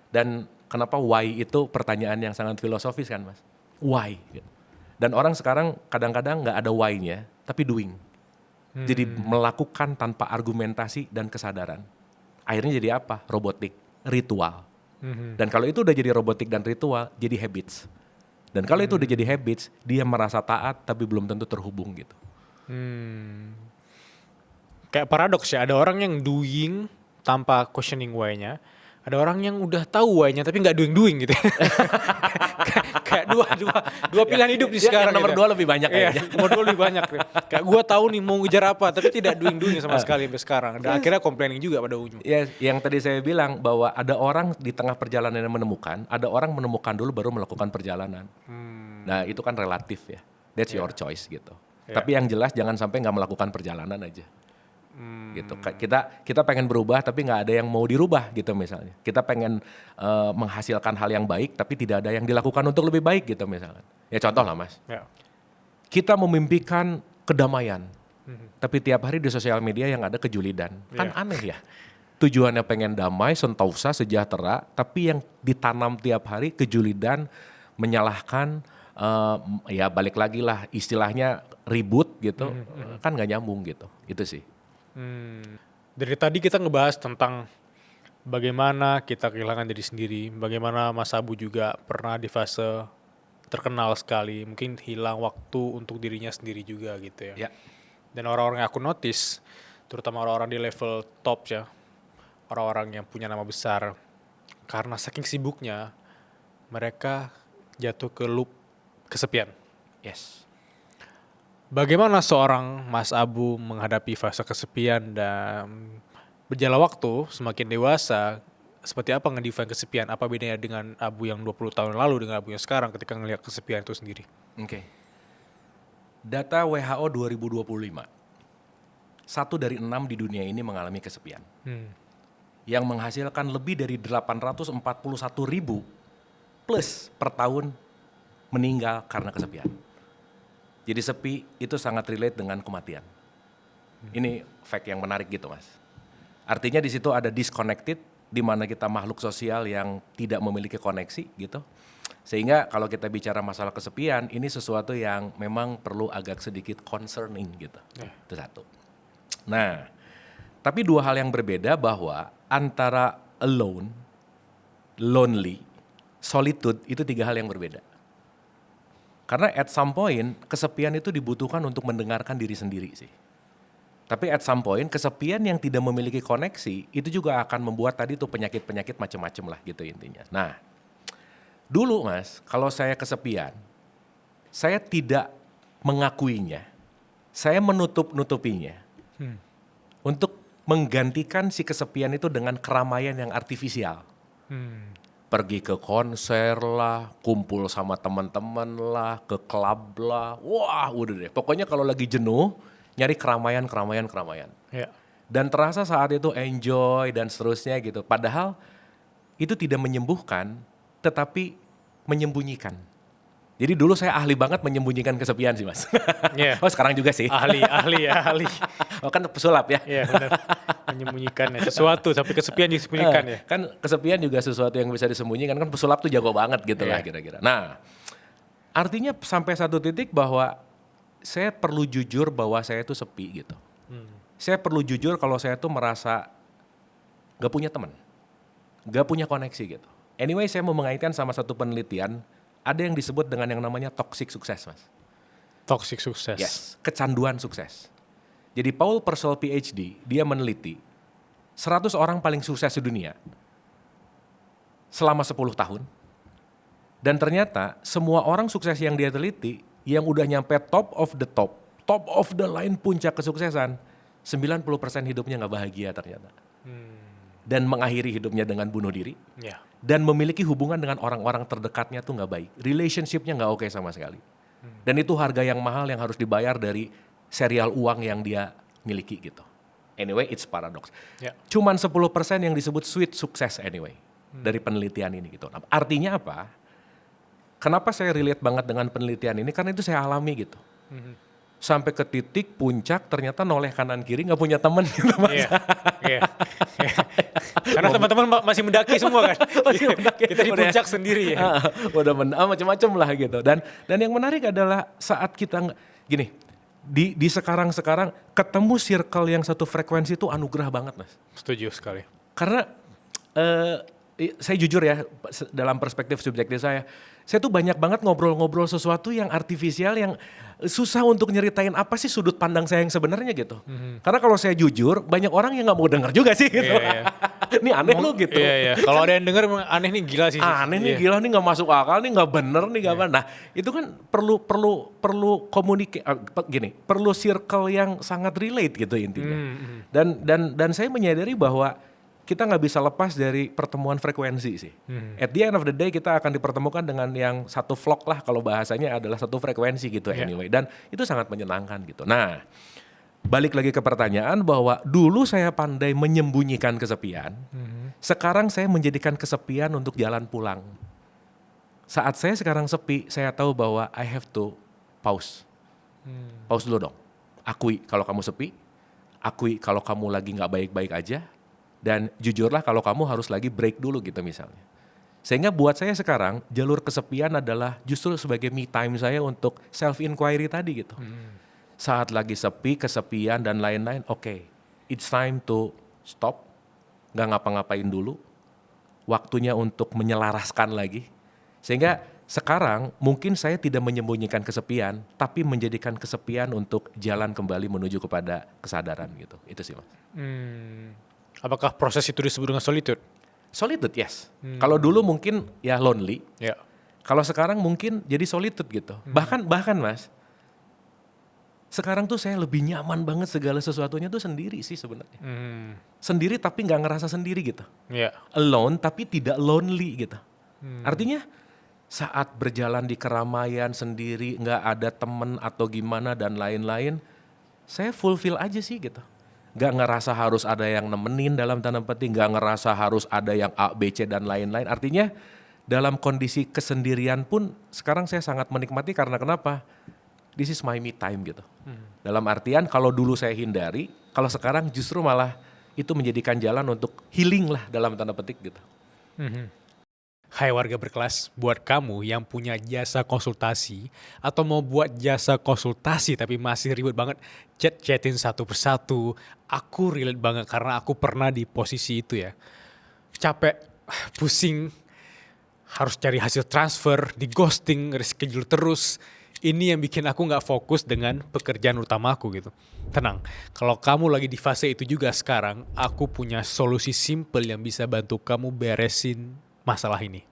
A: Dan kenapa why itu pertanyaan yang sangat filosofis kan mas? Why? Dan orang sekarang kadang-kadang gak ada why-nya, tapi doing. Jadi melakukan tanpa argumentasi dan kesadaran. Akhirnya jadi apa? Robotik, ritual. Dan kalau itu udah jadi robotik dan ritual, jadi habits. Dan kalau itu udah jadi habits, dia merasa taat tapi belum tentu terhubung gitu.
B: Kayak paradoks ya, ada orang yang doing tanpa questioning why-nya, ada orang yang udah tahu why-nya tapi nggak doing gitu. Kayak dua pilihan hidup di sekarang.
A: Yang nomor
B: gitu.
A: 2 lebih banyak kayaknya.
B: Nomor 2 lebih banyak. Kayak gue tahu nih mau ngejar apa tapi tidak doing sama sekali sampai sekarang. Dan akhirnya complaining juga pada ujung.
A: Ya, yang tadi saya bilang bahwa ada orang di tengah perjalanan yang menemukan, ada orang menemukan dulu baru melakukan perjalanan. Nah itu kan relatif ya. That's your choice gitu. Tapi yang jelas jangan sampai nggak melakukan perjalanan aja. Gitu. Kita pengen berubah tapi nggak ada yang mau dirubah gitu misalnya. Kita pengen menghasilkan hal yang baik tapi tidak ada yang dilakukan untuk lebih baik gitu misalnya. Ya contoh lah mas. Kita memimpikan kedamaian, tapi tiap hari di sosial media yang ada kejulidan. Kan aneh ya. Tujuannya pengen damai, sentosa, sejahtera, tapi yang ditanam tiap hari kejulidan, menyalahkan, ya balik lagi lah istilahnya ribut gitu, kan nggak nyambung gitu. Itu sih.
B: Dari tadi kita ngebahas tentang bagaimana kita kehilangan diri sendiri, bagaimana Mas Abu juga pernah di fase terkenal sekali, mungkin hilang waktu untuk dirinya sendiri juga gitu ya.
A: Ya,
B: Dan orang-orang yang aku notice, terutama orang-orang di level top ya, orang-orang yang punya nama besar, karena saking sibuknya, mereka jatuh ke loop kesepian.
A: yes.
B: Bagaimana seorang Mas Abu menghadapi fase kesepian dan berjalan waktu semakin dewasa, seperti apa ngedefine kesepian? Apa bedanya dengan Abu yang 20 tahun lalu dengan Abu yang sekarang ketika ngelihat kesepian itu sendiri?
A: Oke. Data WHO 2025. 1 dari 6 di dunia ini mengalami kesepian. Yang menghasilkan lebih dari 841 ribu plus per tahun meninggal karena kesepian. Jadi sepi itu sangat relate dengan kematian. Ini fact yang menarik gitu, Mas. Artinya di situ ada disconnected, di mana kita makhluk sosial yang tidak memiliki koneksi gitu. Sehingga kalau kita bicara masalah kesepian, ini sesuatu yang memang perlu agak sedikit concerning gitu. Itu satu. Nah, tapi dua hal yang berbeda bahwa antara alone, lonely, solitude itu 3 hal yang berbeda. Karena at some point kesepian itu dibutuhkan untuk mendengarkan diri sendiri sih. Tapi at some point kesepian yang tidak memiliki koneksi itu juga akan membuat tadi tuh penyakit-penyakit macam-macam lah gitu intinya. Nah, dulu Mas, kalau saya kesepian, saya tidak mengakuinya, saya menutup-nutupinya untuk menggantikan si kesepian itu dengan keramaian yang artifisial. Pergi ke konser lah, kumpul sama teman-teman lah, ke klub lah, wah udah deh. Pokoknya kalau lagi jenuh, nyari keramaian.
B: Ya.
A: Dan terasa saat itu enjoy dan seterusnya gitu. Padahal itu tidak menyembuhkan, tetapi menyembunyikan. Jadi dulu saya ahli banget menyembunyikan kesepian sih Mas.
B: Yeah.
A: Oh sekarang juga sih.
B: ahli.
A: Oh kan pesulap ya.
B: Iya benar. Menyembunyikan sesuatu, tapi kesepian disembunyikan ya.
A: Kan kesepian juga sesuatu yang bisa disembunyikan, kan pesulap tuh jago banget gitu lah kira-kira. Nah, artinya sampai satu titik bahwa saya perlu jujur bahwa saya tuh sepi gitu. Saya perlu jujur kalau saya tuh merasa gak punya teman, gak punya koneksi gitu. Anyway, saya mau mengaitkan sama satu penelitian, ada yang disebut dengan yang namanya toxic sukses, Mas.
B: Toxic sukses.
A: Yes, kecanduan sukses. Jadi Paul Purcell PhD, dia meneliti 100 orang paling sukses di dunia selama 10 tahun. Dan ternyata semua orang sukses yang dia teliti, yang udah nyampe top of the line puncak kesuksesan, 90% hidupnya gak bahagia ternyata. Dan mengakhiri hidupnya dengan bunuh diri.
B: Ya.
A: Dan memiliki hubungan dengan orang-orang terdekatnya tuh gak baik. Relationship-nya gak oke sama sekali. Dan itu harga yang mahal yang harus dibayar dari serial uang yang dia miliki gitu. Anyway, it's paradox.
B: Ya.
A: Cuman 10% yang disebut sweet success anyway. Dari penelitian ini gitu. Nah, artinya apa? Kenapa saya relate banget dengan penelitian ini? Karena itu saya alami gitu. Sampai ke titik puncak ternyata noleh kanan kiri gak punya teman gitu Mas.
B: Iya. Karena teman-teman masih mendaki semua kan.
A: Masih mendaki.
B: Kita di puncak sendiri ya.
A: Udah macam-macam lah gitu. Dan yang menarik adalah saat kita gini, di sekarang ketemu circle yang satu frekuensi itu anugerah banget Mas.
B: Setuju sekali.
A: Karena saya jujur ya, dalam perspektif subjektif saya tuh banyak banget ngobrol-ngobrol sesuatu yang artifisial, yang susah untuk nyeritain apa sih sudut pandang saya yang sebenarnya gitu. Karena kalau saya jujur, banyak orang yang gak mau denger juga sih gitu.
B: Iya.
A: Ini aneh lu gitu.
B: Iya. Kalau ada yang denger aneh nih, gila sih.
A: Aneh nih, gila nih, gak masuk akal nih, gak bener nih, gak apa. Nah itu kan perlu perlu circle yang sangat relate gitu intinya. Dan saya menyadari bahwa kita nggak bisa lepas dari pertemuan frekuensi sih. At the end of the day kita akan dipertemukan dengan yang satu vlog lah, kalau bahasanya adalah satu frekuensi gitu anyway. Dan itu sangat menyenangkan gitu. Nah, balik lagi ke pertanyaan bahwa dulu saya pandai menyembunyikan kesepian. Sekarang saya menjadikan kesepian untuk jalan pulang. Saat saya sekarang sepi, saya tahu bahwa I have to pause. Pause dulu dong. Akui kalau kamu sepi. Akui kalau kamu lagi nggak baik-baik aja. Dan jujurlah kalau kamu harus lagi break dulu gitu misalnya. Sehingga buat saya sekarang jalur kesepian adalah justru sebagai me time saya untuk self-inquiry tadi gitu. Saat lagi sepi, kesepian dan lain-lain, oke, it's time to stop, nggak ngapa-ngapain dulu, waktunya untuk menyelaraskan lagi. Sehingga sekarang mungkin saya tidak menyembunyikan kesepian, tapi menjadikan kesepian untuk jalan kembali menuju kepada kesadaran gitu. Itu sih Mas.
B: Apakah proses itu disebut dengan solitude?
A: Solitude, yes. Kalau dulu mungkin ya lonely.
B: Ya.
A: Kalau sekarang mungkin jadi solitude gitu. Bahkan Mas, sekarang tuh saya lebih nyaman banget segala sesuatunya tuh sendiri sih sebenarnya. Sendiri tapi nggak ngerasa sendiri gitu.
B: Ya.
A: Alone tapi tidak lonely gitu. Artinya saat berjalan di keramaian sendiri, nggak ada temen atau gimana dan lain-lain, saya fulfill aja sih gitu. Nggak ngerasa harus ada yang nemenin dalam tanda petik, nggak ngerasa harus ada yang A, B, C dan lain-lain. Artinya dalam kondisi kesendirian pun sekarang saya sangat menikmati karena kenapa? This is my me time gitu. Dalam artian kalau dulu saya hindari, kalau sekarang justru malah itu menjadikan jalan untuk healing lah dalam tanda petik gitu.
B: Hai warga berkelas, buat kamu yang punya jasa konsultasi atau mau buat jasa konsultasi tapi masih ribet banget chat-chatin satu persatu, aku relate banget karena aku pernah di posisi itu ya. Capek, pusing, harus cari hasil transfer, di ghosting, reschedule terus. Ini yang bikin aku gak fokus dengan pekerjaan utamaku gitu. Tenang, kalau kamu lagi di fase itu juga sekarang, aku punya solusi simple yang bisa bantu kamu beresin masalah ini.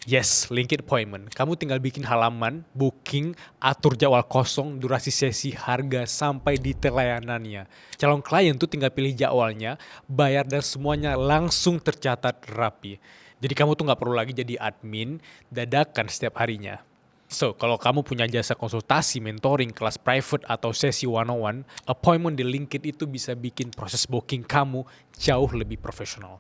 B: Yes, LinkedIn appointment. Kamu tinggal bikin halaman, booking, atur jadwal kosong, durasi sesi, harga, sampai detail layanannya. Calon klien tuh tinggal pilih jadwalnya, bayar dan semuanya langsung tercatat rapi. Jadi kamu tuh gak perlu lagi jadi admin dadakan setiap harinya. So, kalau kamu punya jasa konsultasi, mentoring, kelas private, atau sesi one-on-one, appointment di LinkedIn itu bisa bikin proses booking kamu jauh lebih profesional.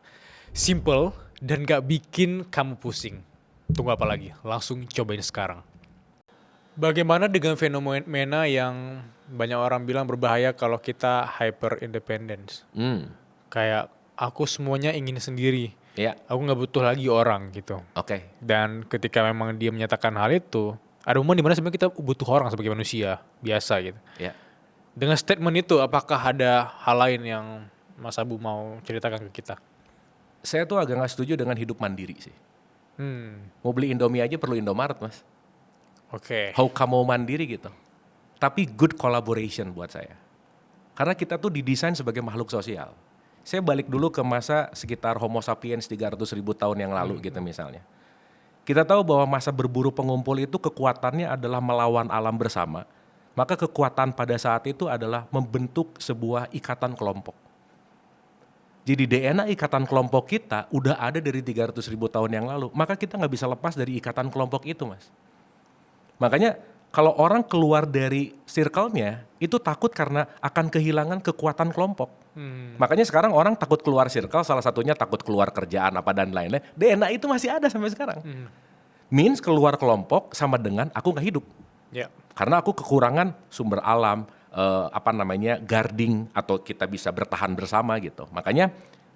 B: Simple dan gak bikin kamu pusing. Tunggu apa lagi? Langsung cobain sekarang. Bagaimana dengan fenomena yang banyak orang bilang berbahaya kalau kita hyper independence? Kayak aku semuanya ingin sendiri.
A: Ya.
B: Aku gak butuh lagi orang gitu.
A: Oke.
B: Dan ketika memang dia menyatakan hal itu, ada momen dimana sebenarnya kita butuh orang sebagai manusia biasa gitu.
A: Ya.
B: Dengan statement itu, apakah ada hal lain yang Mas Abu mau ceritakan ke kita?
A: Saya tuh agak gak setuju dengan hidup mandiri sih. Mau beli Indomie aja perlu Indomaret Mas.
B: Oke.
A: How kamu mandiri gitu. Tapi good collaboration buat saya. Karena kita tuh didesain sebagai makhluk sosial. Saya balik dulu ke masa sekitar Homo sapiens 300.000 tahun yang lalu gitu misalnya. Kita tahu bahwa masa berburu pengumpul itu kekuatannya adalah melawan alam bersama. Maka kekuatan pada saat itu adalah membentuk sebuah ikatan kelompok. Jadi DNA ikatan kelompok kita udah ada dari 300.000 tahun yang lalu. Maka kita nggak bisa lepas dari ikatan kelompok itu Mas. Makanya kalau orang keluar dari circle-nya itu takut karena akan kehilangan kekuatan kelompok. Makanya sekarang orang takut keluar circle, salah satunya takut keluar kerjaan apa dan lainnya. DNA itu masih ada sampai sekarang. Means keluar kelompok sama dengan aku nggak hidup.
B: Ya.
A: Karena aku kekurangan sumber alam, guarding atau kita bisa bertahan bersama gitu. Makanya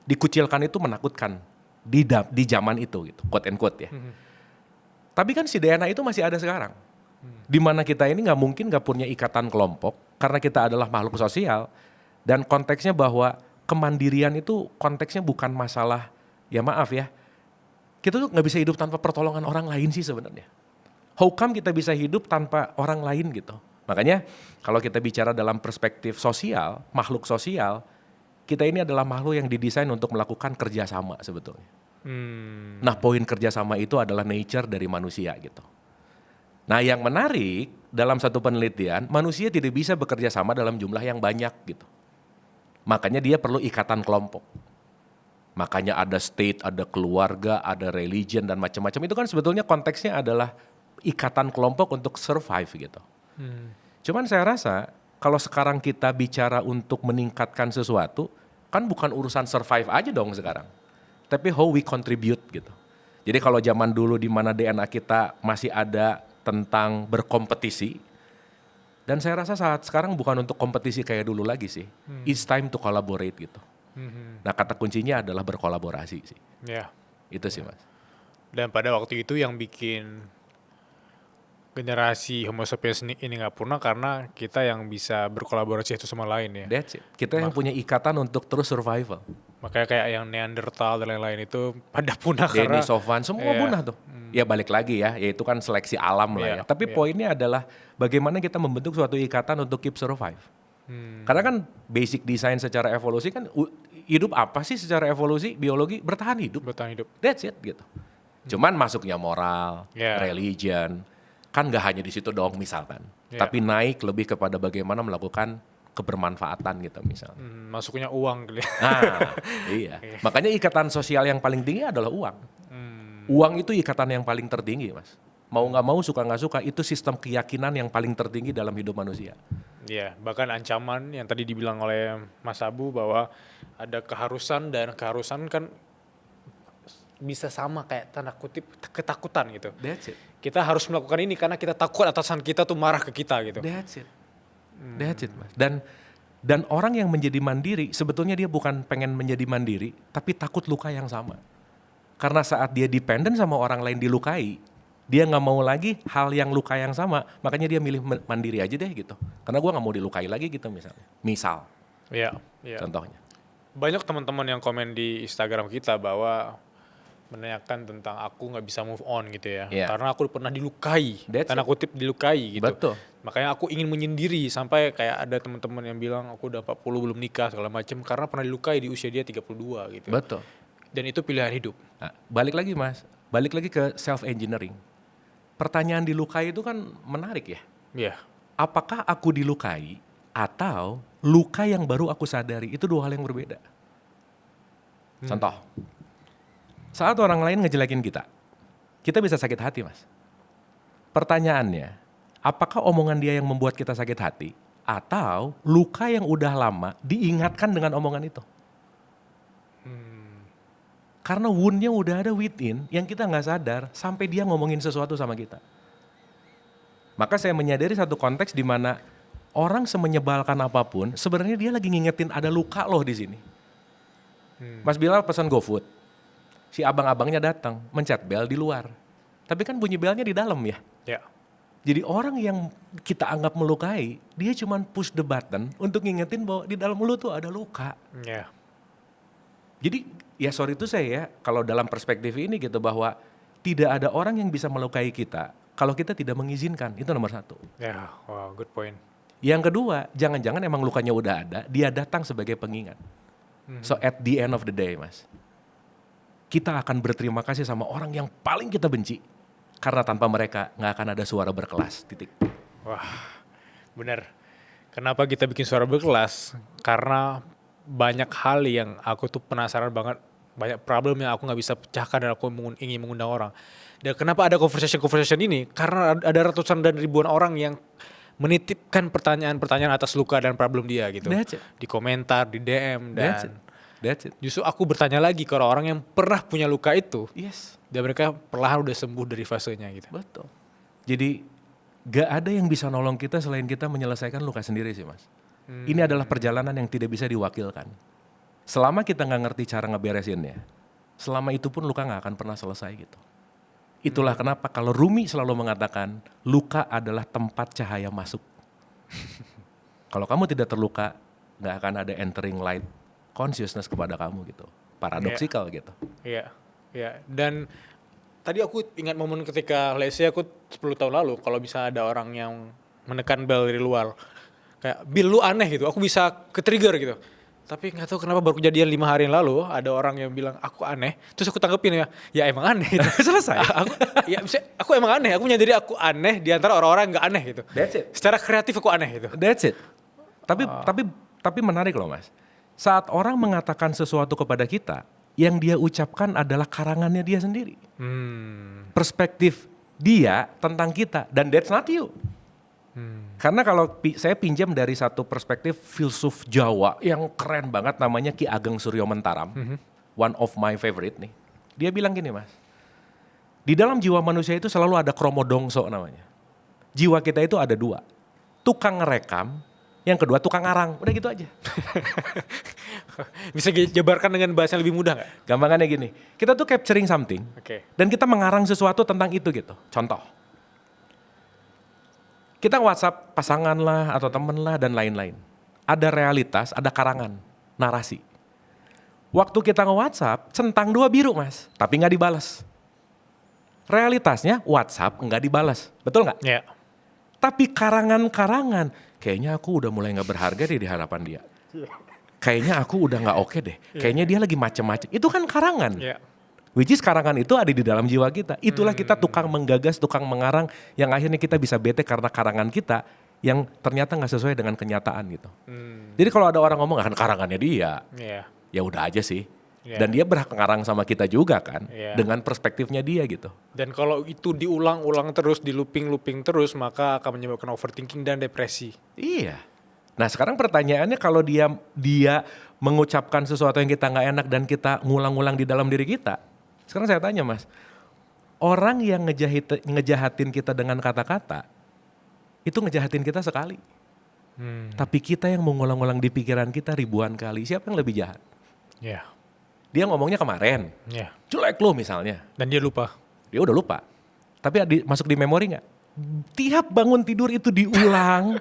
A: dikucilkan itu menakutkan di zaman itu gitu, quote and quote ya. Tapi kan si DNA itu masih ada sekarang. Di mana kita ini nggak mungkin nggak punya ikatan kelompok karena kita adalah makhluk sosial dan konteksnya bahwa kemandirian itu konteksnya bukan masalah ya maaf ya. Kita tuh nggak bisa hidup tanpa pertolongan orang lain sih sebenarnya. How come kita bisa hidup tanpa orang lain gitu? Makanya kalau kita bicara dalam perspektif sosial, makhluk sosial, kita ini adalah makhluk yang didesain untuk melakukan kerjasama sebetulnya. Nah poin kerjasama itu adalah nature dari manusia gitu. Nah yang menarik dalam satu penelitian, manusia tidak bisa bekerja sama dalam jumlah yang banyak gitu. Makanya dia perlu ikatan kelompok. Makanya ada state, ada keluarga, ada religion dan macam-macam. Itu kan sebetulnya konteksnya adalah ikatan kelompok untuk survive gitu. Cuman saya rasa kalau sekarang kita bicara untuk meningkatkan sesuatu, kan bukan urusan survive aja dong sekarang. Tapi how we contribute gitu. Jadi kalau zaman dulu di mana DNA kita masih ada tentang berkompetisi, dan saya rasa saat sekarang bukan untuk kompetisi kayak dulu lagi sih. It's time to collaborate gitu. Nah kata kuncinya adalah berkolaborasi sih.
B: Ya.
A: Itu sih Mas.
B: Dan pada waktu itu yang bikin generasi Homo sapiens ini nggak punah karena kita yang bisa berkolaborasi satu sama lain ya.
A: That's it. Kita yang punya ikatan untuk terus survival.
B: Makanya kayak yang Neanderthal dan lain-lain itu pada punah karena
A: Denisovan, semua
B: Iya.
A: punah tuh. Ya balik lagi ya, yaitu kan seleksi alam lah ya.
B: Iya,
A: Tapi
B: iya.
A: poinnya adalah bagaimana kita membentuk suatu ikatan untuk keep survive. Karena kan basic design secara evolusi kan hidup apa sih secara evolusi biologi bertahan hidup.
B: bertahan hidup.
A: That's it gitu. Cuman masuknya moral,
B: Yeah.
A: religion, kan nggak hanya di situ dong misalkan.
B: Yeah.
A: Tapi naik lebih kepada bagaimana melakukan kebermanfaatan gitu misalnya.
B: Masuknya uang gitu ya.
A: Nah, iya. Makanya ikatan sosial yang paling tinggi adalah uang. Uang itu ikatan yang paling tertinggi, Mas. Mau nggak mau, suka nggak suka, itu sistem keyakinan yang paling tertinggi dalam hidup manusia.
B: Iya, bahkan ancaman yang tadi dibilang oleh Mas Abu bahwa ada keharusan dan keharusan kan bisa sama kayak tanda kutip ketakutan gitu.
A: That's it.
B: Kita harus melakukan ini karena kita takut atasan kita tuh marah ke kita gitu.
A: That's it. That's it, Mas. Dan orang yang menjadi mandiri, sebetulnya dia bukan pengen menjadi mandiri, tapi takut luka yang sama. Karena saat dia dependen sama orang lain dilukai, dia nggak mau lagi hal yang luka yang sama, makanya dia milih mandiri aja deh gitu. Karena gua nggak mau dilukai lagi gitu misalnya. Misal,
B: Iya, iya.
A: contohnya.
B: Banyak teman-teman yang komen di Instagram kita bahwa menanyakan tentang aku nggak bisa move on gitu ya.
A: Iya.
B: Karena aku pernah dilukai,
A: That's
B: tanda kutip dilukai gitu.
A: Betul.
B: Makanya aku ingin menyendiri sampai kayak ada teman-teman yang bilang aku udah 40 belum nikah segala macam karena pernah dilukai di usia dia 32 gitu.
A: Betul.
B: Dan itu pilihan hidup.
A: Nah, balik lagi Mas, balik lagi ke self engineering. Pertanyaan dilukai itu kan menarik ya.
B: Iya.
A: Apakah aku dilukai atau luka yang baru aku sadari, itu dua hal yang berbeda. Contoh, saat orang lain ngejelekin kita bisa sakit hati, Mas. Pertanyaannya, apakah omongan dia yang membuat kita sakit hati atau luka yang udah lama diingatkan dengan omongan itu? Karena wound-nya udah ada within yang kita nggak sadar sampai dia ngomongin sesuatu sama kita. Maka saya menyadari satu konteks di mana orang semenyebalkan apapun, sebenarnya dia lagi ngingetin ada luka loh di sini. Mas Bilal pesan GoFood, si abang-abangnya datang, mencet bel di luar. Tapi kan bunyi belnya di dalam ya.
B: Ya.
A: Jadi orang yang kita anggap melukai, dia cuma push the button untuk ngingetin bahwa di dalam lu tuh ada luka.
B: Ya.
A: Jadi ya sorry itu saya ya, kalau dalam perspektif ini gitu bahwa tidak ada orang yang bisa melukai kita kalau kita tidak mengizinkan, itu nomor satu.
B: Ya, wow, good point.
A: Yang kedua, jangan-jangan emang lukanya udah ada, dia datang sebagai pengingat. So at the end of the day Mas, kita akan berterima kasih sama orang yang paling kita benci. Karena tanpa mereka nggak akan ada suara berkelas, titik.
B: Wah, benar. Kenapa kita bikin suara berkelas? Karena banyak hal yang aku tuh penasaran banget, banyak problem yang aku nggak bisa pecahkan dan aku ingin mengundang orang. Dan kenapa ada conversation ini? Karena ada ratusan dan ribuan orang yang menitipkan pertanyaan-pertanyaan atas luka dan problem dia gitu.
A: That's it.
B: Di komentar, di DM, dan
A: That's it.
B: justru aku bertanya lagi ke orang yang pernah punya luka itu.
A: Yes.
B: Dan mereka perlahan udah sembuh dari fasenya gitu.
A: Betul. Jadi gak ada yang bisa nolong kita selain kita menyelesaikan luka sendiri sih Mas. Ini adalah perjalanan yang tidak bisa diwakilkan. Selama kita gak ngerti cara ngeberesinnya, selama itu pun luka gak akan pernah selesai gitu. Itulah kenapa kalau Rumi selalu mengatakan luka adalah tempat cahaya masuk. Kalau kamu tidak terluka, gak akan ada entering light consciousness kepada kamu gitu. Paradoksikal gitu.
B: Iya, iya. Dan tadi aku ingat momen ketika let's say aku 10 tahun lalu kalau bisa ada orang yang menekan bel dari luar. Kayak, Bil lu aneh gitu, aku bisa ke-trigger gitu. Tapi gak tahu kenapa baru kejadian 5 hari yang lalu ada orang yang bilang aku aneh. Terus aku tanggepin ya emang aneh gitu. Selesai. aku emang aneh, aku menyadari aku aneh di antara orang-orang yang gak aneh gitu.
A: That's it.
B: Secara kreatif aku aneh gitu.
A: That's it. Tapi menarik loh Mas. Saat orang mengatakan sesuatu kepada kita, yang dia ucapkan adalah karangannya dia sendiri. Perspektif dia tentang kita, dan that's not you. Karena kalau saya pinjam dari satu perspektif filsuf Jawa yang keren banget namanya Ki Ageng Suryo Mentaram, one of my favorite nih. Dia bilang gini Mas, di dalam jiwa manusia itu selalu ada kromodongso namanya. Jiwa kita itu ada dua, tukang ngerekam, yang kedua tukang ngarang, udah gitu aja.
B: Bisa dijabarkan dengan bahasa yang lebih mudah gak?
A: Gampangannya gini, kita tuh capturing something,
B: Oke.
A: dan kita mengarang sesuatu tentang itu gitu. Contoh, kita WhatsApp pasangan lah atau temen lah dan lain-lain. Ada realitas, ada karangan, narasi. Waktu kita nge-WhatsApp, centang 2 biru mas, tapi nggak dibalas. Realitasnya WhatsApp nggak dibalas, betul nggak?
B: Ya.
A: Tapi karangan-karangan, kayaknya aku udah mulai nggak berharga deh di hadapan dia. Kayaknya aku udah nggak oke deh. Kayaknya dia lagi macem-macem. Itu kan karangan.
B: Ya.
A: Which is karangan itu ada di dalam jiwa kita. Itulah kita tukang menggagas, tukang mengarang, yang akhirnya kita bisa bete karena karangan kita yang ternyata nggak sesuai dengan kenyataan gitu. Jadi kalau ada orang ngomong kan karangannya dia,
B: Iya.
A: ya udah aja sih.
B: Iya.
A: Dan dia berhak ngarang sama kita juga kan,
B: Iya.
A: dengan perspektifnya dia gitu.
B: Dan kalau itu diulang-ulang terus, di looping terus, maka akan menyebabkan overthinking dan depresi.
A: Iya. Nah sekarang pertanyaannya kalau dia mengucapkan sesuatu yang kita nggak enak dan kita ngulang-ngulang di dalam diri kita. Sekarang saya tanya mas, orang yang ngejahatin kita dengan kata-kata, itu ngejahatin kita sekali. Tapi kita yang mengulang-ulang di pikiran kita ribuan kali, siapa yang lebih jahat?
B: Ya.
A: Dia ngomongnya kemarin,
B: Ya.
A: jelek lo misalnya.
B: Dan dia lupa.
A: Dia udah lupa. Tapi masuk di memori nggak? Tiap bangun tidur itu diulang.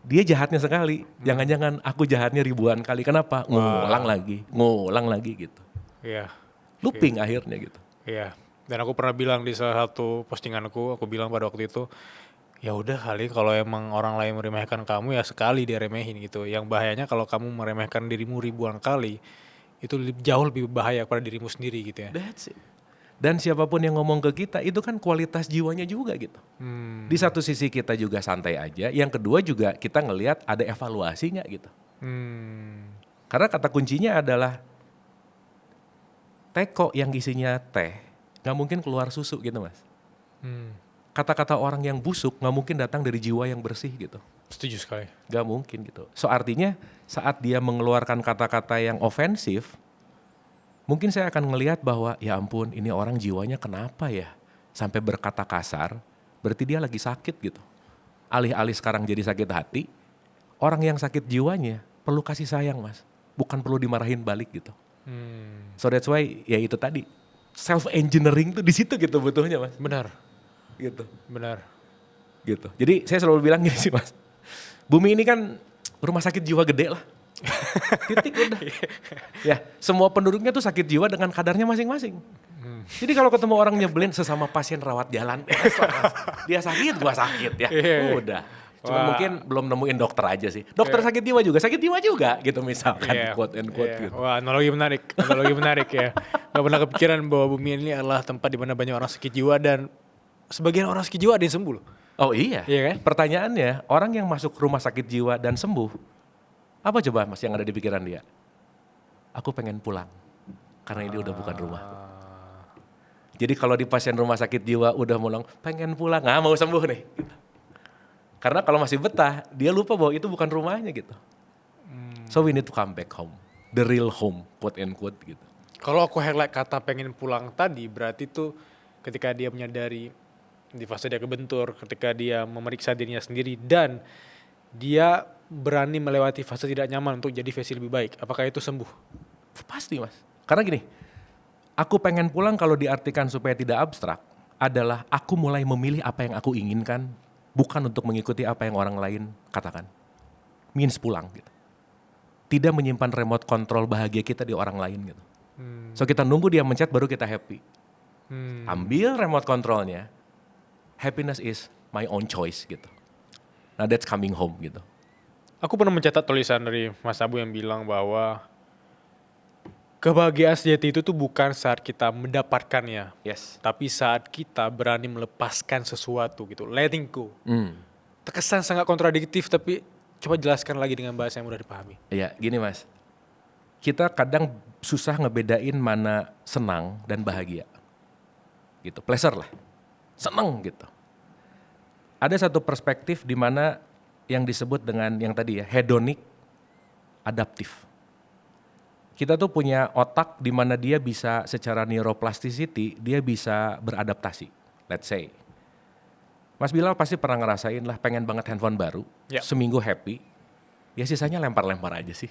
A: Dia jahatnya sekali. Jangan-jangan aku jahatnya ribuan kali. Kenapa? Ngulang lagi gitu.
B: Iya.
A: Looping akhirnya gitu.
B: Iya. Dan aku pernah bilang di salah satu postinganku, aku bilang pada waktu itu, ya udah kali kalau emang orang lain meremehkan kamu ya sekali dia remehin gitu. Yang bahayanya kalau kamu meremehkan dirimu ribuan kali, itu jauh lebih bahaya pada dirimu sendiri gitu ya.
A: That's it. Dan siapapun yang ngomong ke kita itu kan kualitas jiwanya juga gitu. Di satu sisi kita juga santai aja, yang kedua juga kita ngelihat ada evaluasi nggak gitu. Karena kata kuncinya adalah teko yang isinya teh nggak mungkin keluar susu gitu mas. Kata-kata orang yang busuk nggak mungkin datang dari jiwa yang bersih gitu.
B: Setuju sekali.
A: Gak mungkin gitu. So artinya saat dia mengeluarkan kata-kata yang ofensif, mungkin saya akan ngelihat bahwa ya ampun ini orang jiwanya kenapa ya sampai berkata kasar, berarti dia lagi sakit gitu. Alih-alih sekarang jadi sakit hati, orang yang sakit jiwanya perlu kasih sayang mas, bukan perlu dimarahin balik gitu. So that's why ya itu tadi self engineering tuh di situ gitu butuhnya mas.
B: Benar.
A: Gitu.
B: Benar.
A: Gitu. Jadi saya selalu bilang gini sih mas, bumi ini kan rumah sakit jiwa gede lah. Titik udah. Ya, semua penduduknya tuh sakit jiwa dengan kadarnya masing-masing. Jadi kalau ketemu orang nyebelin sesama pasien rawat jalan, dia sakit, gua sakit ya. Udah. Cuma mungkin belum nemuin dokter aja sih. Dokter sakit jiwa juga gitu misalkan quote and quote gitu.
B: Wah, analogi menarik ya. Gak pernah kepikiran bahwa bumi ini adalah tempat di mana banyak orang sakit jiwa dan sebagian orang sakit jiwa ada yang sembuh loh.
A: Oh iya.
B: Iya kan?
A: Pertanyaannya, orang yang masuk rumah sakit jiwa dan sembuh, apa coba mas yang ada di pikiran dia? Aku pengen pulang, karena ini udah bukan rumah. Jadi kalau di pasien rumah sakit jiwa udah mulai pengen pulang, nggak mau sembuh nih. Karena kalau masih betah, dia lupa bahwa itu bukan rumahnya gitu. So we need to come back home, the real home, quote and quote gitu.
B: Kalau aku highlight kata pengen pulang tadi, berarti tuh ketika dia menyadari di fase dia kebentur, ketika dia memeriksa dirinya sendiri dan dia berani melewati fase tidak nyaman untuk jadi versi lebih baik. Apakah itu sembuh?
A: Pasti mas. Karena gini, aku pengen pulang kalau diartikan supaya tidak abstrak adalah aku mulai memilih apa yang aku inginkan, bukan untuk mengikuti apa yang orang lain katakan. Means pulang gitu. Tidak menyimpan remote control bahagia kita di orang lain gitu. So kita nunggu dia mencet baru kita happy. Ambil remote controlnya. Happiness is my own choice gitu. Nah that's coming home gitu.
B: Aku pernah mencatat tulisan dari Mas Abu yang bilang bahwa kebahagiaan sejati itu tuh bukan saat kita mendapatkannya.
A: Yes.
B: Tapi saat kita berani melepaskan sesuatu gitu. Letting go. Terkesan sangat kontradiktif tapi coba jelaskan lagi dengan bahasa yang mudah dipahami.
A: Iya gini mas. Kita kadang susah ngebedain mana senang dan bahagia. Gitu, pleasure lah. Seneng gitu. Ada satu perspektif di mana yang disebut dengan yang tadi ya, hedonic adaptif. Kita tuh punya otak di mana dia bisa secara neuroplasticity, dia bisa beradaptasi. Let's say. Mas Bilal pasti pernah ngerasain lah pengen banget handphone baru, seminggu happy, ya sisanya lempar-lempar aja sih.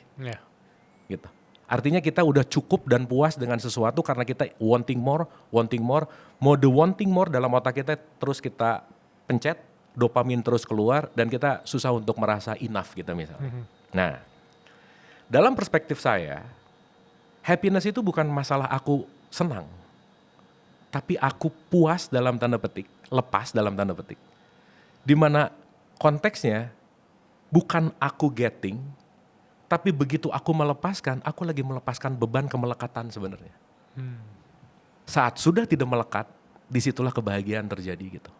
A: Gitu. Artinya kita udah cukup dan puas dengan sesuatu karena kita wanting more. Mode wanting more dalam otak kita terus kita pencet, dopamin terus keluar dan kita susah untuk merasa enough gitu misalnya. Nah, dalam perspektif saya, Happiness itu bukan masalah aku senang, tapi aku puas dalam tanda petik, lepas dalam tanda petik. Dimana konteksnya bukan aku getting, tapi begitu aku melepaskan, aku lagi melepaskan beban kemelekatan sebenarnya. Saat sudah tidak melekat, disitulah kebahagiaan terjadi gitu.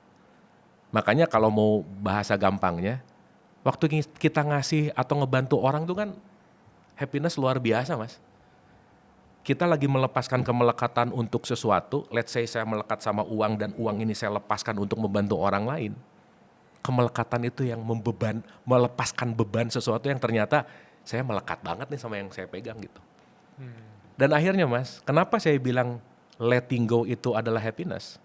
A: Makanya kalau mau bahasa gampangnya, waktu kita ngasih atau ngebantu orang tuh kan happiness luar biasa, Mas. Kita lagi melepaskan kemelekatan untuk sesuatu, let's say saya melekat sama uang dan uang ini saya lepaskan untuk membantu orang lain. Kemelekatan itu yang melepaskan beban sesuatu yang ternyata saya melekat banget nih sama yang saya pegang gitu. Dan akhirnya Mas, kenapa saya bilang letting go itu adalah happiness?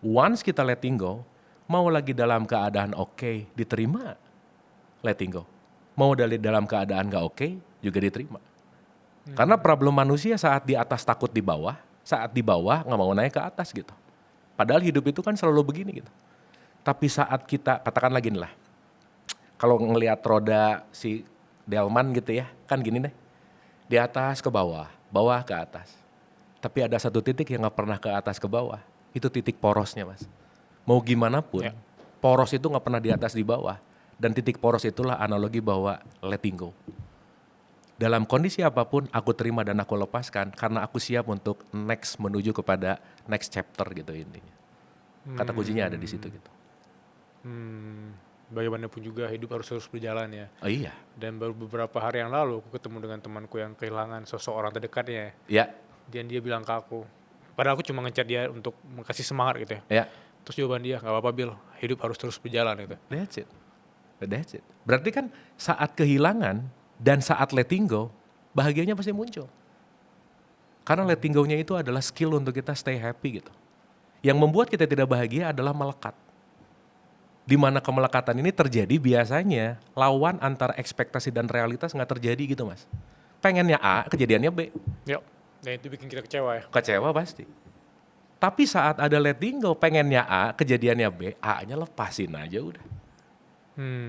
A: Once kita letting go, mau lagi dalam keadaan oke, diterima letting go. Mau dalam keadaan gak oke, juga diterima. Karena problem manusia saat di atas takut di bawah, saat di bawah gak mau naik ke atas gitu. Padahal hidup itu kan selalu begini gitu. Tapi saat kita, katakan lagi nih lah, kalau ngelihat roda si Delman gitu ya, kan gini deh, di atas ke bawah, bawah ke atas. Tapi ada satu titik yang gak pernah ke atas ke bawah, itu titik porosnya Mas. Mau gimana pun, poros itu gak pernah di atas di bawah. Dan titik poros itulah analogi bahwa letting go. Dalam kondisi apapun aku terima dan aku lepaskan karena aku siap untuk next menuju kepada next chapter gitu intinya. Kata kuncinya ada di situ gitu.
B: Bagaimanapun juga hidup harus terus berjalan ya.
A: Oh iya.
B: Dan baru beberapa hari yang lalu aku ketemu dengan temanku yang kehilangan sosok orang terdekatnya.
A: Ya.
B: Dan dia bilang ke aku, padahal aku cuma ngechat dia untuk kasih semangat gitu ya.
A: Ya.
B: Terus jawaban dia, gak apa-apa Bill, hidup harus terus berjalan gitu.
A: That's it. Berarti kan saat kehilangan dan saat letting go, bahagianya pasti muncul. Karena letting go-nya itu adalah skill untuk kita stay happy gitu. Yang membuat kita tidak bahagia adalah melekat. Di mana kemelekatan ini terjadi biasanya lawan antara ekspektasi dan realitas nggak terjadi gitu Mas. Pengennya A, kejadiannya B.
B: Yuk, dan itu bikin kita kecewa ya.
A: Kecewa pasti. Tapi saat ada letting go, pengennya A, kejadiannya B, A-nya lepasin aja udah.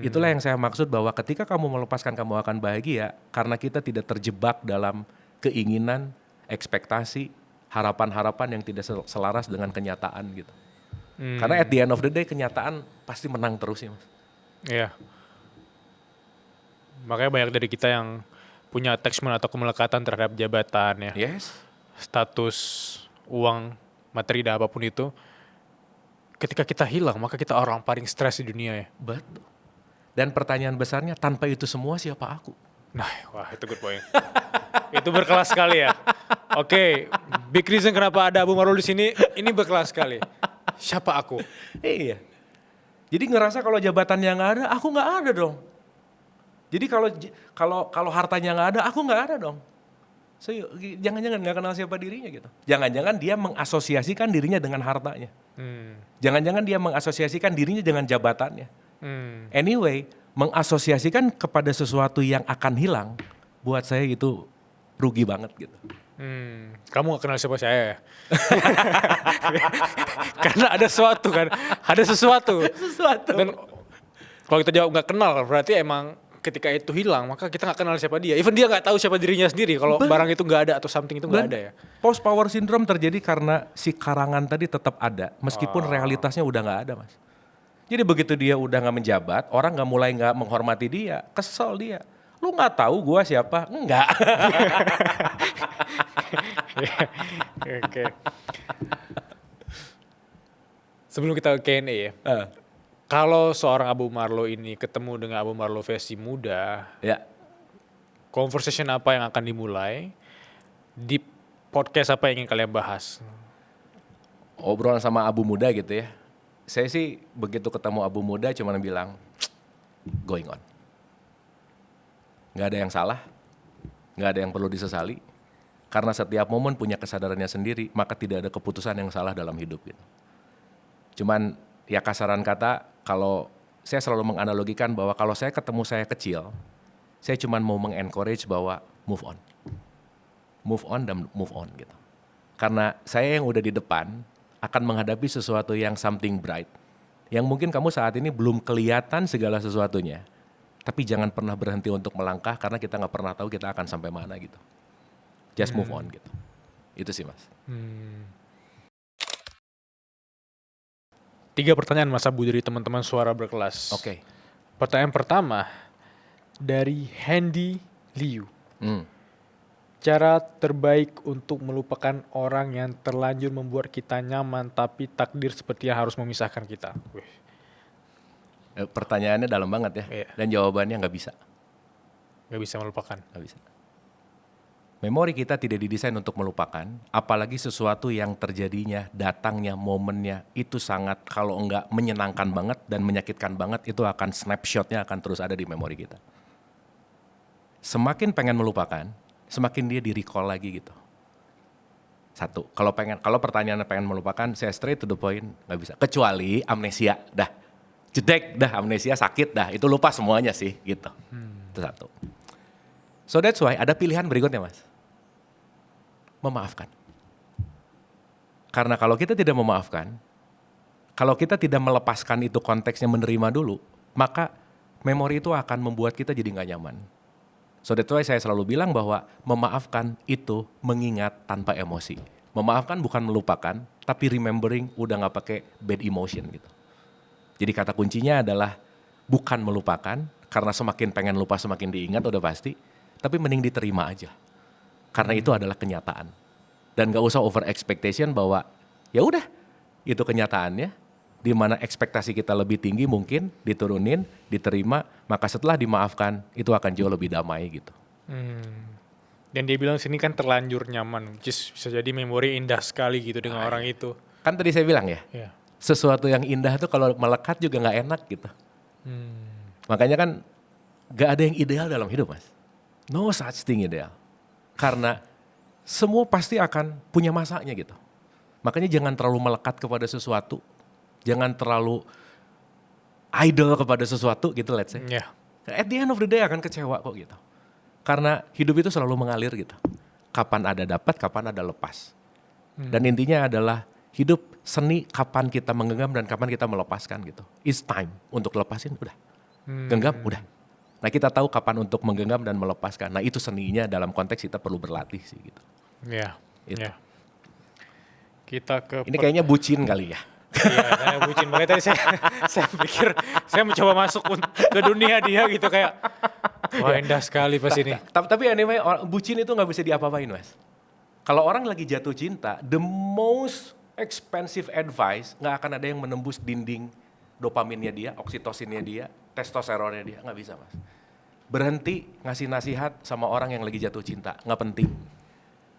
A: Itulah yang saya maksud bahwa ketika kamu melepaskan kamu akan bahagia karena kita tidak terjebak dalam keinginan, ekspektasi, harapan-harapan yang tidak selaras dengan kenyataan gitu. Karena at the end of the day kenyataan pasti menang terus ya Mas.
B: Iya. Makanya banyak dari kita yang punya attachment atau kemelekatan terhadap jabatan ya.
A: Yes.
B: Status, uang, materi dan apapun itu. Ketika kita hilang maka kita orang paling stres di dunia ya.
A: Betul. Dan pertanyaan besarnya, tanpa itu semua siapa aku?
B: Nah, wah itu good point. Itu berkelas sekali ya. Oke, big reason kenapa ada Abu Marlo di sini, ini berkelas sekali. Siapa aku?
A: Iya. Jadi ngerasa kalau jabatannya nggak ada, aku nggak ada dong. Jadi kalau hartanya nggak ada, aku nggak ada dong. So, jangan-jangan nggak kenal siapa dirinya gitu. Jangan-jangan dia mengasosiasikan dirinya dengan hartanya. Jangan-jangan dia mengasosiasikan dirinya dengan jabatannya. Anyway, mengasosiasikan kepada sesuatu yang akan hilang, buat saya itu rugi banget gitu.
B: Kamu gak kenal siapa saya ya? Karena ada sesuatu kan, ada sesuatu. Dan kalau kita jawab gak kenal, berarti emang ketika itu hilang, maka kita gak kenal siapa dia. Even dia gak tahu siapa dirinya sendiri, kalau barang itu gak ada atau something itu gak ada ya.
A: Post power syndrome terjadi karena si karangan tadi tetap ada, meskipun realitasnya udah gak ada Mas. Jadi begitu dia udah gak menjabat, orang mulai gak menghormati dia, kesel dia. Lu gak tahu gua siapa? Enggak.
B: Oke. Sebelum kita ke Q&A ya. Kalau seorang Abu Marlo ini ketemu dengan Abu Marlo versi muda,
A: Ya.
B: Conversation apa yang akan dimulai? Di podcast apa yang ingin kalian bahas?
A: Obrolan sama Abu muda gitu ya. Saya sih begitu ketemu Abu muda cuman bilang, going on. Gak ada yang salah, gak ada yang perlu disesali. Karena setiap momen punya kesadarannya sendiri, maka tidak ada keputusan yang salah dalam hidup gitu. Cuman ya kasaran kata, kalau saya selalu menganalogikan bahwa kalau saya ketemu saya kecil, saya cuman mau mengencourage bahwa move on. Move on dan move on gitu. Karena saya yang udah di depan akan menghadapi sesuatu yang something bright. Yang mungkin kamu saat ini belum kelihatan segala sesuatunya. Tapi jangan pernah berhenti untuk melangkah karena kita gak pernah tahu kita akan sampai mana gitu. Just move on gitu. Itu sih Mas.
B: 3 pertanyaan Mas Abu dari teman-teman Suara Berkelas.
A: Oke.
B: Pertanyaan pertama dari Handy Liu.
A: Hmm.
B: Cara terbaik untuk melupakan orang yang terlanjur membuat kita nyaman tapi takdir seperti yang harus memisahkan kita. Wih.
A: Pertanyaannya dalam banget ya.
B: Iya.
A: Dan jawabannya nggak bisa.
B: Gak bisa melupakan.
A: Nggak bisa. Memori kita tidak didesain untuk melupakan, apalagi sesuatu yang terjadinya, datangnya, momennya, itu sangat kalau enggak menyenangkan banget dan menyakitkan banget, itu akan snapshotnya akan terus ada di memori kita. Semakin pengen melupakan, semakin dia di-recall lagi gitu. Satu, kalau pertanyaannya pengen melupakan, saya straight to the point, nggak bisa. Kecuali amnesia, dah jedek, dah amnesia sakit, dah itu lupa semuanya sih gitu. Itu satu. So that's why ada pilihan berikutnya Mas. Memaafkan. Karena kalau kita tidak memaafkan, kalau kita tidak melepaskan itu konteksnya menerima dulu, maka memori itu akan membuat kita jadi nggak nyaman. So that's why saya selalu bilang bahwa memaafkan itu mengingat tanpa emosi. Memaafkan bukan melupakan, tapi remembering udah nggak pakai bad emotion gitu. Jadi kata kuncinya adalah bukan melupakan, karena semakin pengen lupa semakin diingat udah pasti, tapi mending diterima aja. Karena itu adalah kenyataan. Dan gak usah over expectation bahwa ya udah itu kenyataannya, di mana ekspektasi kita lebih tinggi mungkin diturunin, diterima, maka setelah dimaafkan itu akan jauh lebih damai gitu.
B: Dan dia bilang sini kan terlanjur nyaman, which is bisa jadi memori indah sekali gitu dengan orang itu.
A: Kan tadi saya bilang ya,
B: Ya.
A: sesuatu yang indah tuh kalau melekat juga gak enak gitu. Makanya kan gak ada yang ideal dalam hidup Mas. No such thing ideal. Karena semua pasti akan punya masanya gitu. Makanya jangan terlalu melekat kepada sesuatu. Jangan terlalu idol kepada sesuatu gitu let's say.
B: Ya.
A: At the end of the day akan kecewa kok gitu. Karena hidup itu selalu mengalir gitu. Kapan ada dapat, kapan ada lepas. Dan intinya adalah hidup seni kapan kita menggenggam dan kapan kita melepaskan gitu. It's time untuk lepasin udah. Genggam udah. Nah kita tahu kapan untuk menggenggam dan melepaskan. Nah itu seninya dalam konteks kita perlu berlatih sih gitu.
B: Ya.
A: Itu.
B: Ya. Kita ke
A: Ini kayaknya bucin kali ya.
B: Iya, saya bucin. Makanya tadi saya pikir saya mencoba masuk ke dunia dia gitu kayak wah indah sekali pas ini.
A: Tapi anyway bucin itu nggak bisa diapa-apain Mas. Kalau orang lagi jatuh cinta, the most expensive advice nggak akan ada yang menembus dinding dopaminnya dia, oksitosinnya dia, testosteronnya dia, nggak bisa Mas. Berhenti ngasih nasihat sama orang yang lagi jatuh cinta, nggak penting.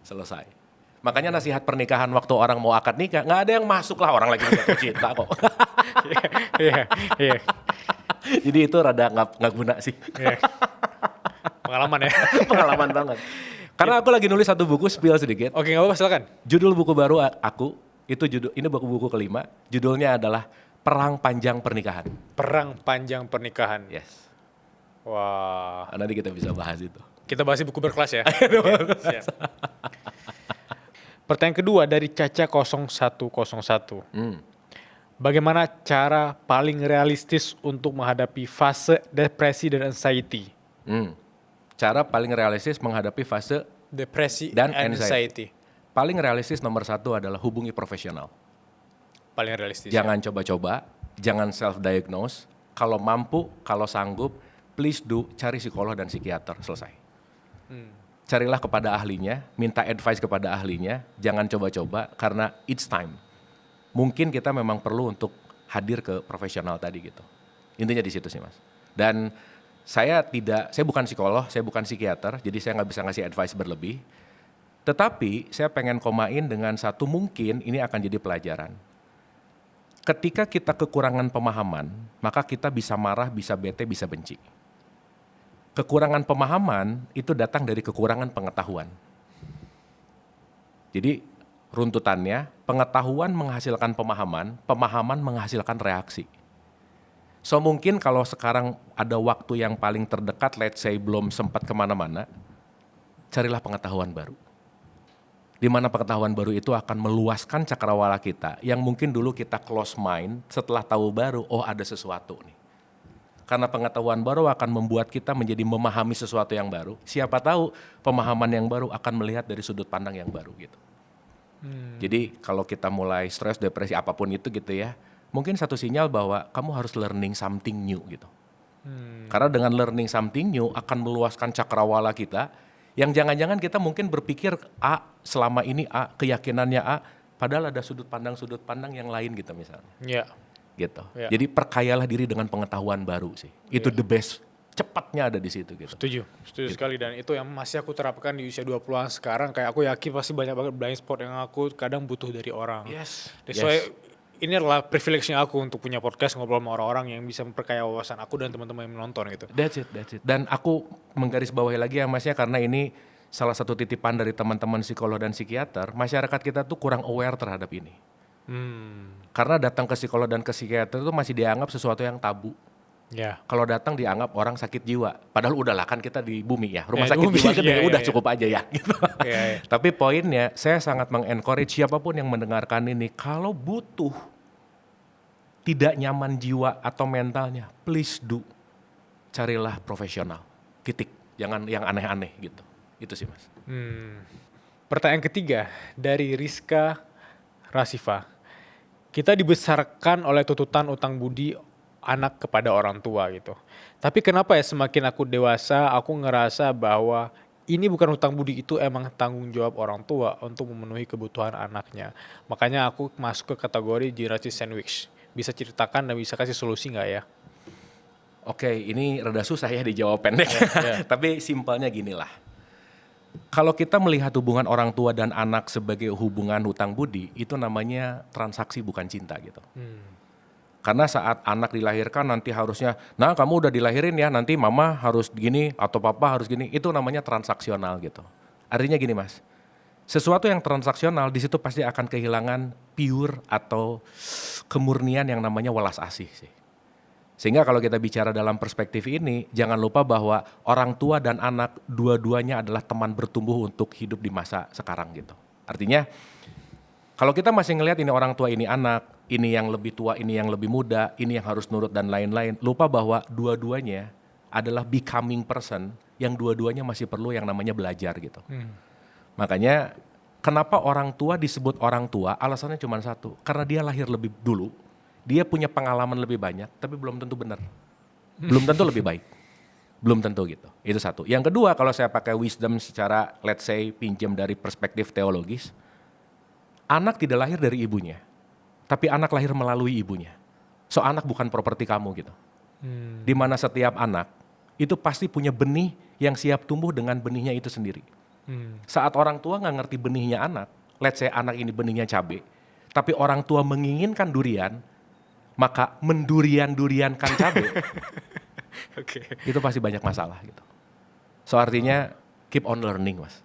A: Selesai. Makanya nasihat pernikahan waktu orang mau akad nikah, nggak ada yang masuk lah orang lagi jatuh cinta kok.
B: Iya, iya.
A: Jadi itu rada nggak guna sih.
B: Iya. Pengalaman ya.
A: Pengalaman banget. Karena aku lagi nulis satu buku, spill sedikit.
B: Oke, nggak apa-apa silakan.
A: Judul buku baru aku, ini buku kelima, judulnya adalah Perang Panjang Pernikahan.
B: Perang Panjang Pernikahan.
A: Yes.
B: Wah.
A: Nanti kita bisa bahas itu.
B: Kita bahas di buku berkelas ya. Siap. Pertanyaan kedua dari Caca 0101. Bagaimana cara paling realistis untuk menghadapi fase depresi dan anxiety?
A: Cara paling realistis menghadapi fase
B: Depresi
A: dan
B: dan
A: anxiety. Paling realistis nomor 1 adalah hubungi profesional.
B: Paling realistis.
A: Jangan coba-coba, jangan self-diagnose. Kalau mampu, kalau sanggup, please do cari psikolog dan psikiater, selesai. Carilah kepada ahlinya, minta advice kepada ahlinya, jangan coba-coba karena it's time. Mungkin kita memang perlu untuk hadir ke profesional tadi gitu. Intinya di situ sih Mas. Dan saya bukan psikolog, saya bukan psikiater, jadi saya nggak bisa ngasih advice berlebih. Tetapi saya pengen komain dengan satu, mungkin ini akan jadi pelajaran. Ketika kita kekurangan pemahaman, maka kita bisa marah, bisa bete, bisa benci. Kekurangan pemahaman itu datang dari kekurangan pengetahuan. Jadi runtutannya, pengetahuan menghasilkan pemahaman, pemahaman menghasilkan reaksi. So mungkin kalau sekarang ada waktu yang paling terdekat, let's say belum sempat kemana-mana, carilah pengetahuan baru. Di mana pengetahuan baru itu akan meluaskan cakrawala kita, yang mungkin dulu kita close mind, setelah tahu baru, oh ada sesuatu nih. Karena pengetahuan baru akan membuat kita menjadi memahami sesuatu yang baru. Siapa tahu pemahaman yang baru akan melihat dari sudut pandang yang baru gitu. Jadi kalau kita mulai stres, depresi, apapun itu gitu ya, mungkin satu sinyal bahwa kamu harus learning something new gitu. Karena dengan learning something new akan meluaskan cakrawala kita, yang jangan-jangan kita mungkin berpikir A, selama ini A, keyakinannya A, padahal ada sudut pandang yang lain gitu misalnya.
B: Ya.
A: Gitu.
B: Ya.
A: Jadi perkayalah diri dengan pengetahuan baru sih. Itu the best. Cepatnya ada di situ gitu.
B: Setuju sekali, dan itu yang masih aku terapkan di usia 20-an sekarang. Kayak aku yakin pasti banyak banget blind spot yang aku kadang butuh dari orang.
A: Yes.
B: Soalnya ini adalah privilege-nya aku untuk punya podcast ngobrol sama orang-orang yang bisa memperkaya wawasan aku dan teman-teman yang menonton gitu.
A: That's it. Dan aku menggarisbawahi lagi ya Mas ya, karena ini salah satu titipan dari teman-teman psikolog dan psikiater, masyarakat kita tuh kurang aware terhadap ini. Karena datang ke psikolog dan ke psikiater itu masih dianggap sesuatu yang tabu.
B: Ya.
A: Kalau datang dianggap orang sakit jiwa. Padahal udahlah kan kita di bumi ya. Rumah
B: Ya,
A: sakit
B: bumi,
A: jiwa kan
B: iya,
A: udah
B: iya.
A: cukup aja ya. Gitu.
B: Iya.
A: Tapi poinnya saya sangat mengencourage siapapun yang mendengarkan ini. Kalau butuh tidak nyaman jiwa atau mentalnya, please do. Carilah profesional. Titik. Jangan yang aneh-aneh gitu. Itu sih Mas.
B: Pertanyaan ketiga dari Rizka Rasifa. Kita dibesarkan oleh tuntutan utang budi anak kepada orang tua gitu. Tapi kenapa ya semakin aku dewasa, aku ngerasa bahwa ini bukan hutang budi, itu emang tanggung jawab orang tua untuk memenuhi kebutuhan anaknya. Makanya aku masuk ke kategori generasi sandwich. Bisa ceritakan dan bisa kasih solusi nggak ya?
A: Oke, ini rada susah ya dijawab pendek.
B: Ya.
A: Tapi simpelnya ginilah. Kalau kita melihat hubungan orang tua dan anak sebagai hubungan hutang budi, itu namanya transaksi bukan cinta gitu. Karena saat anak dilahirkan nanti harusnya, nah kamu udah dilahirin ya, nanti mama harus gini atau papa harus gini, itu namanya transaksional gitu. Artinya gini Mas, sesuatu yang transaksional di situ pasti akan kehilangan pure atau kemurnian yang namanya welas asih sih. Sehingga kalau kita bicara dalam perspektif ini, jangan lupa bahwa orang tua dan anak dua-duanya adalah teman bertumbuh untuk hidup di masa sekarang gitu. Artinya kalau kita masih ngelihat ini orang tua, ini anak, ini yang lebih tua, ini yang lebih muda, ini yang harus nurut dan lain-lain, lupa bahwa dua-duanya adalah becoming person yang dua-duanya masih perlu yang namanya belajar gitu. Makanya kenapa orang tua disebut orang tua, alasannya cuma satu, karena dia lahir lebih dulu. Dia punya pengalaman lebih banyak, tapi belum tentu benar. Belum tentu lebih baik. Belum tentu gitu. Itu satu. Yang kedua, kalau saya pakai wisdom secara, let's say, pinjam dari perspektif teologis, anak tidak lahir dari ibunya, tapi anak lahir melalui ibunya. So, anak bukan properti kamu gitu. Di mana setiap anak itu pasti punya benih yang siap tumbuh dengan benihnya itu sendiri. Saat orang tua nggak ngerti benihnya anak, let's say anak ini benihnya cabai, tapi orang tua menginginkan durian, maka mendurian-duriankan cabai, itu pasti banyak masalah gitu. So artinya keep on learning Mas.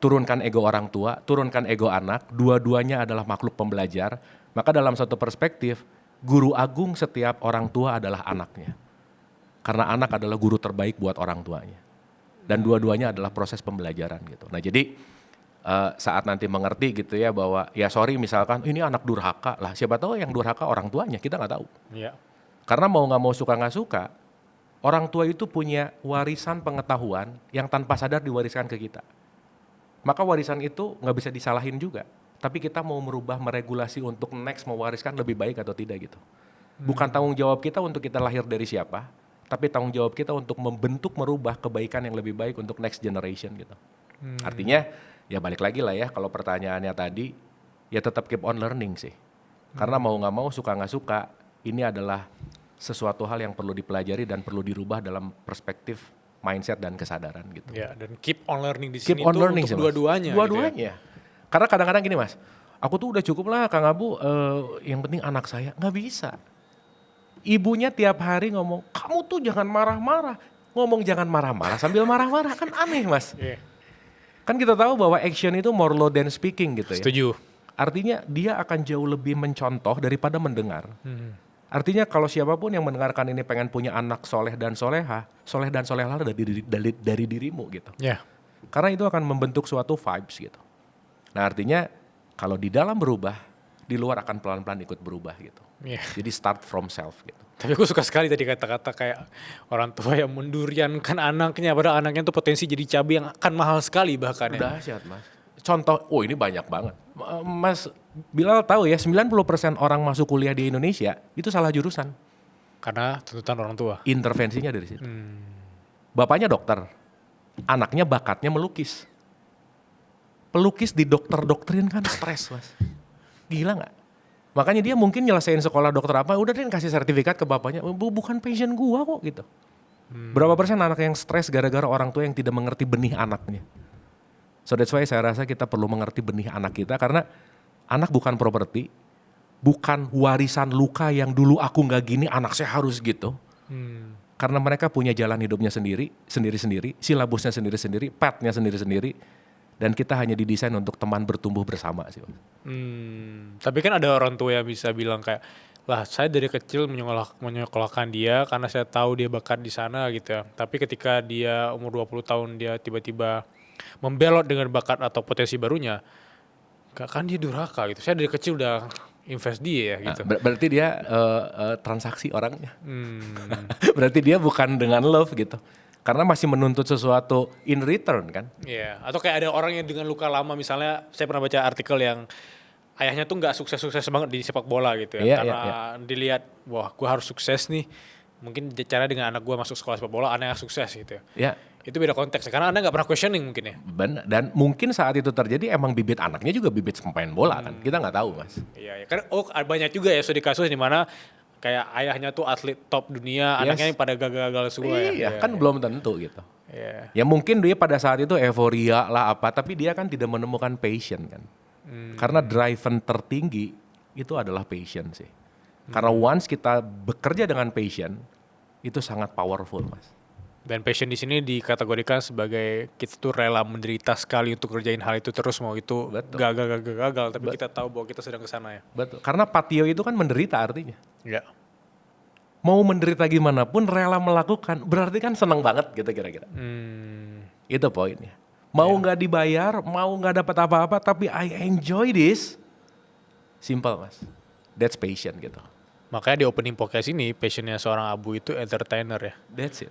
A: Turunkan ego orang tua, turunkan ego anak, dua-duanya adalah makhluk pembelajar. Maka dalam satu perspektif, guru agung setiap orang tua adalah anaknya. Karena anak adalah guru terbaik buat orang tuanya. Dan dua-duanya adalah proses pembelajaran gitu. Nah jadi saat nanti mengerti gitu ya bahwa ya sorry misalkan ini anak durhaka lah, siapa tahu yang durhaka orang tuanya, kita nggak tahu.
B: Iya.
A: Karena mau nggak mau suka nggak suka, orang tua itu punya warisan pengetahuan yang tanpa sadar diwariskan ke kita. Maka warisan itu nggak bisa disalahin juga. Tapi kita mau merubah, meregulasi untuk next mewariskan lebih baik atau tidak gitu. Bukan tanggung jawab kita untuk kita lahir dari siapa, tapi tanggung jawab kita untuk membentuk, merubah kebaikan yang lebih baik untuk next generation gitu. Artinya ya balik lagi lah ya, kalau pertanyaannya tadi, ya tetap keep on learning sih. Karena mau nggak mau, suka nggak suka, ini adalah sesuatu hal yang perlu dipelajari dan perlu dirubah dalam perspektif mindset dan kesadaran gitu.
B: Ya, dan keep on learning di
A: Keep
B: sini
A: on
B: tuh
A: learning
B: untuk
A: sih, Mas.
B: dua-duanya.
A: Dua-duanya.
B: Gitu ya.
A: Karena kadang-kadang gini Mas, aku tuh udah cukup lah Kang Abu, yang penting anak saya, nggak bisa. Ibunya tiap hari ngomong, kamu tuh jangan marah-marah. Ngomong jangan marah-marah sambil marah-marah, kan aneh Mas.
B: Iya.
A: Kan kita tahu bahwa action itu more loud than speaking gitu ya.
B: Setuju.
A: Artinya dia akan jauh lebih mencontoh daripada mendengar. Artinya kalau siapapun yang mendengarkan ini pengen punya anak soleh dan solehah dari dirimu gitu.
B: Ya.
A: Karena itu akan membentuk suatu vibes gitu. Nah artinya kalau di dalam berubah, di luar akan pelan-pelan ikut berubah gitu.
B: Iya.
A: Jadi start from self gitu.
B: Tapi aku suka sekali tadi kata-kata kayak orang tua yang menduriankan anaknya, padahal anaknya tuh potensi jadi cabai yang akan mahal sekali bahkan ya.
A: Dahsyat Mas. Contoh, ini banyak banget. Mas Bilal tahu ya 90% orang masuk kuliah di Indonesia itu salah jurusan.
B: Karena tuntutan orang tua.
A: Intervensinya dari situ. Bapaknya dokter, anaknya bakatnya melukis. Pelukis di dokter-dokterin kan stres Mas. Gila gak? Makanya dia mungkin nyelesain sekolah dokter apa, udah deh kasih sertifikat ke bapaknya, bukan passion gua kok gitu. Berapa persen anak yang stres gara-gara orang tua yang tidak mengerti benih anaknya. So that's why saya rasa kita perlu mengerti benih anak kita, karena anak bukan properti, bukan warisan luka yang dulu aku gak gini, anak saya harus gitu. Karena mereka punya jalan hidupnya sendiri-sendiri, silabusnya sendiri-sendiri, path-nya sendiri-sendiri. Dan kita hanya didesain untuk teman bertumbuh bersama sih.
B: Tapi kan ada orang tua yang bisa bilang kayak, lah saya dari kecil menyekolahkan dia karena saya tahu dia bakat di sana gitu ya. Tapi ketika dia umur 20 tahun dia tiba-tiba membelot dengan bakat atau potensi barunya, kan dia durhaka gitu. Saya dari kecil udah invest dia ya gitu.
A: Berarti dia transaksi orangnya. Berarti dia bukan dengan love gitu. Karena masih menuntut sesuatu in return kan.
B: Iya, atau kayak ada orang yang dengan luka lama, misalnya saya pernah baca artikel yang ayahnya tuh nggak sukses-sukses banget di sepak bola gitu ya. Karena dilihat, wah gue harus sukses nih. Mungkin cara dengan anak gue masuk sekolah sepak bola, anaknya sukses gitu ya.
A: Iya.
B: Itu beda konteks, karena Anda nggak pernah questioning mungkin ya.
A: Benar. Dan mungkin saat itu terjadi emang bibit anaknya juga bibit pemain bola kan. Kita nggak tahu Mas.
B: Iya, ya. Kan banyak juga ya studi kasus di mana kayak ayahnya tuh atlet top dunia, anaknya yang pada gagal-gagal semua ya.
A: Iya, kan belum tentu gitu.
B: Iya.
A: Ya mungkin dia pada saat itu euforia lah apa, tapi dia kan tidak menemukan passion kan. Karena driven tertinggi itu adalah passion sih. Karena once kita bekerja dengan passion, itu sangat powerful Mas.
B: Dan passion di sini dikategorikan sebagai kita tuh rela menderita sekali untuk kerjain hal itu terus, mau itu gagal, tapi kita tahu bahwa kita sedang ke sana ya.
A: Betul. Karena patio itu kan menderita artinya.
B: Iya.
A: Mau menderita gimana pun rela melakukan, berarti kan seneng banget gitu kira-kira. Itu poinnya. Mau nggak dibayar, mau nggak dapat apa-apa, tapi I enjoy this. Simple Mas. That's passion gitu.
B: Makanya di opening podcast ini passionnya seorang Abu itu entertainer ya.
A: That's it.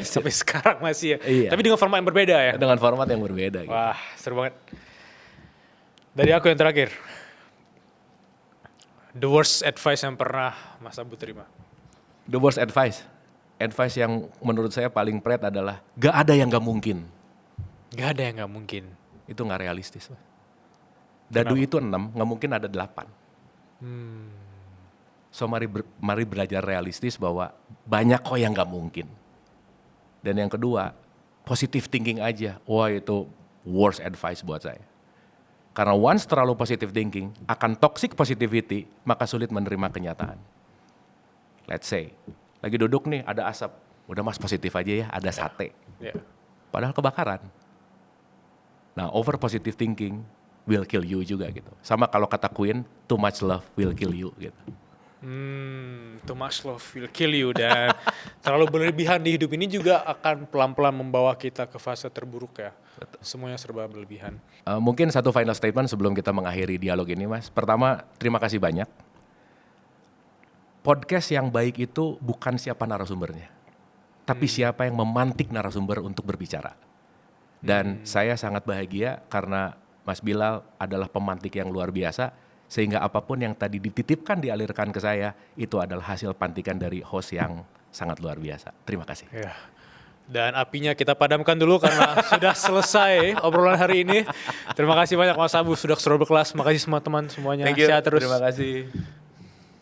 B: Sampai sekarang masih ya.
A: Iya.
B: Tapi dengan format yang berbeda ya.
A: Dengan format yang berbeda. Gitu.
B: Wah, seru banget. Dari aku yang terakhir. The worst advice yang pernah Mas Abu terima.
A: The worst advice. Advice yang menurut saya paling pret adalah gak ada yang gak mungkin.
B: Gak ada yang gak mungkin.
A: Itu gak realistis. Dadu itu 6, gak mungkin ada 8. So mari belajar realistis bahwa banyak kok yang gak mungkin. Dan yang kedua, positive thinking aja. Wah itu worst advice buat saya. Karena once terlalu positive thinking, akan toxic positivity, maka sulit menerima kenyataan. Let's say, lagi duduk nih ada asap. Udah Mas positif aja ya, ada sate. Padahal kebakaran. Nah over positive thinking will kill you juga gitu. Sama kalau kata Queen, too much love will kill you gitu.
B: Too much love will kill you, dan terlalu berlebihan di hidup ini juga akan pelan-pelan membawa kita ke fase terburuk ya. Betul. Semuanya serba berlebihan.
A: Mungkin satu final statement sebelum kita mengakhiri dialog ini Mas. Pertama, terima kasih banyak. Podcast yang baik itu bukan siapa narasumbernya, tapi siapa yang memantik narasumber untuk berbicara. Dan saya sangat bahagia karena Mas Bilal adalah pemantik yang luar biasa. Sehingga apapun yang tadi dititipkan, dialirkan ke saya, itu adalah hasil pantikan dari host yang sangat luar biasa. Terima kasih.
B: Ya. Dan apinya kita padamkan dulu karena sudah selesai obrolan hari ini. Terima kasih banyak Mas Abu, sudah seru berkelas. Makasih semua teman semuanya.
A: Thank you.
B: Sehat terus.
A: Terima kasih.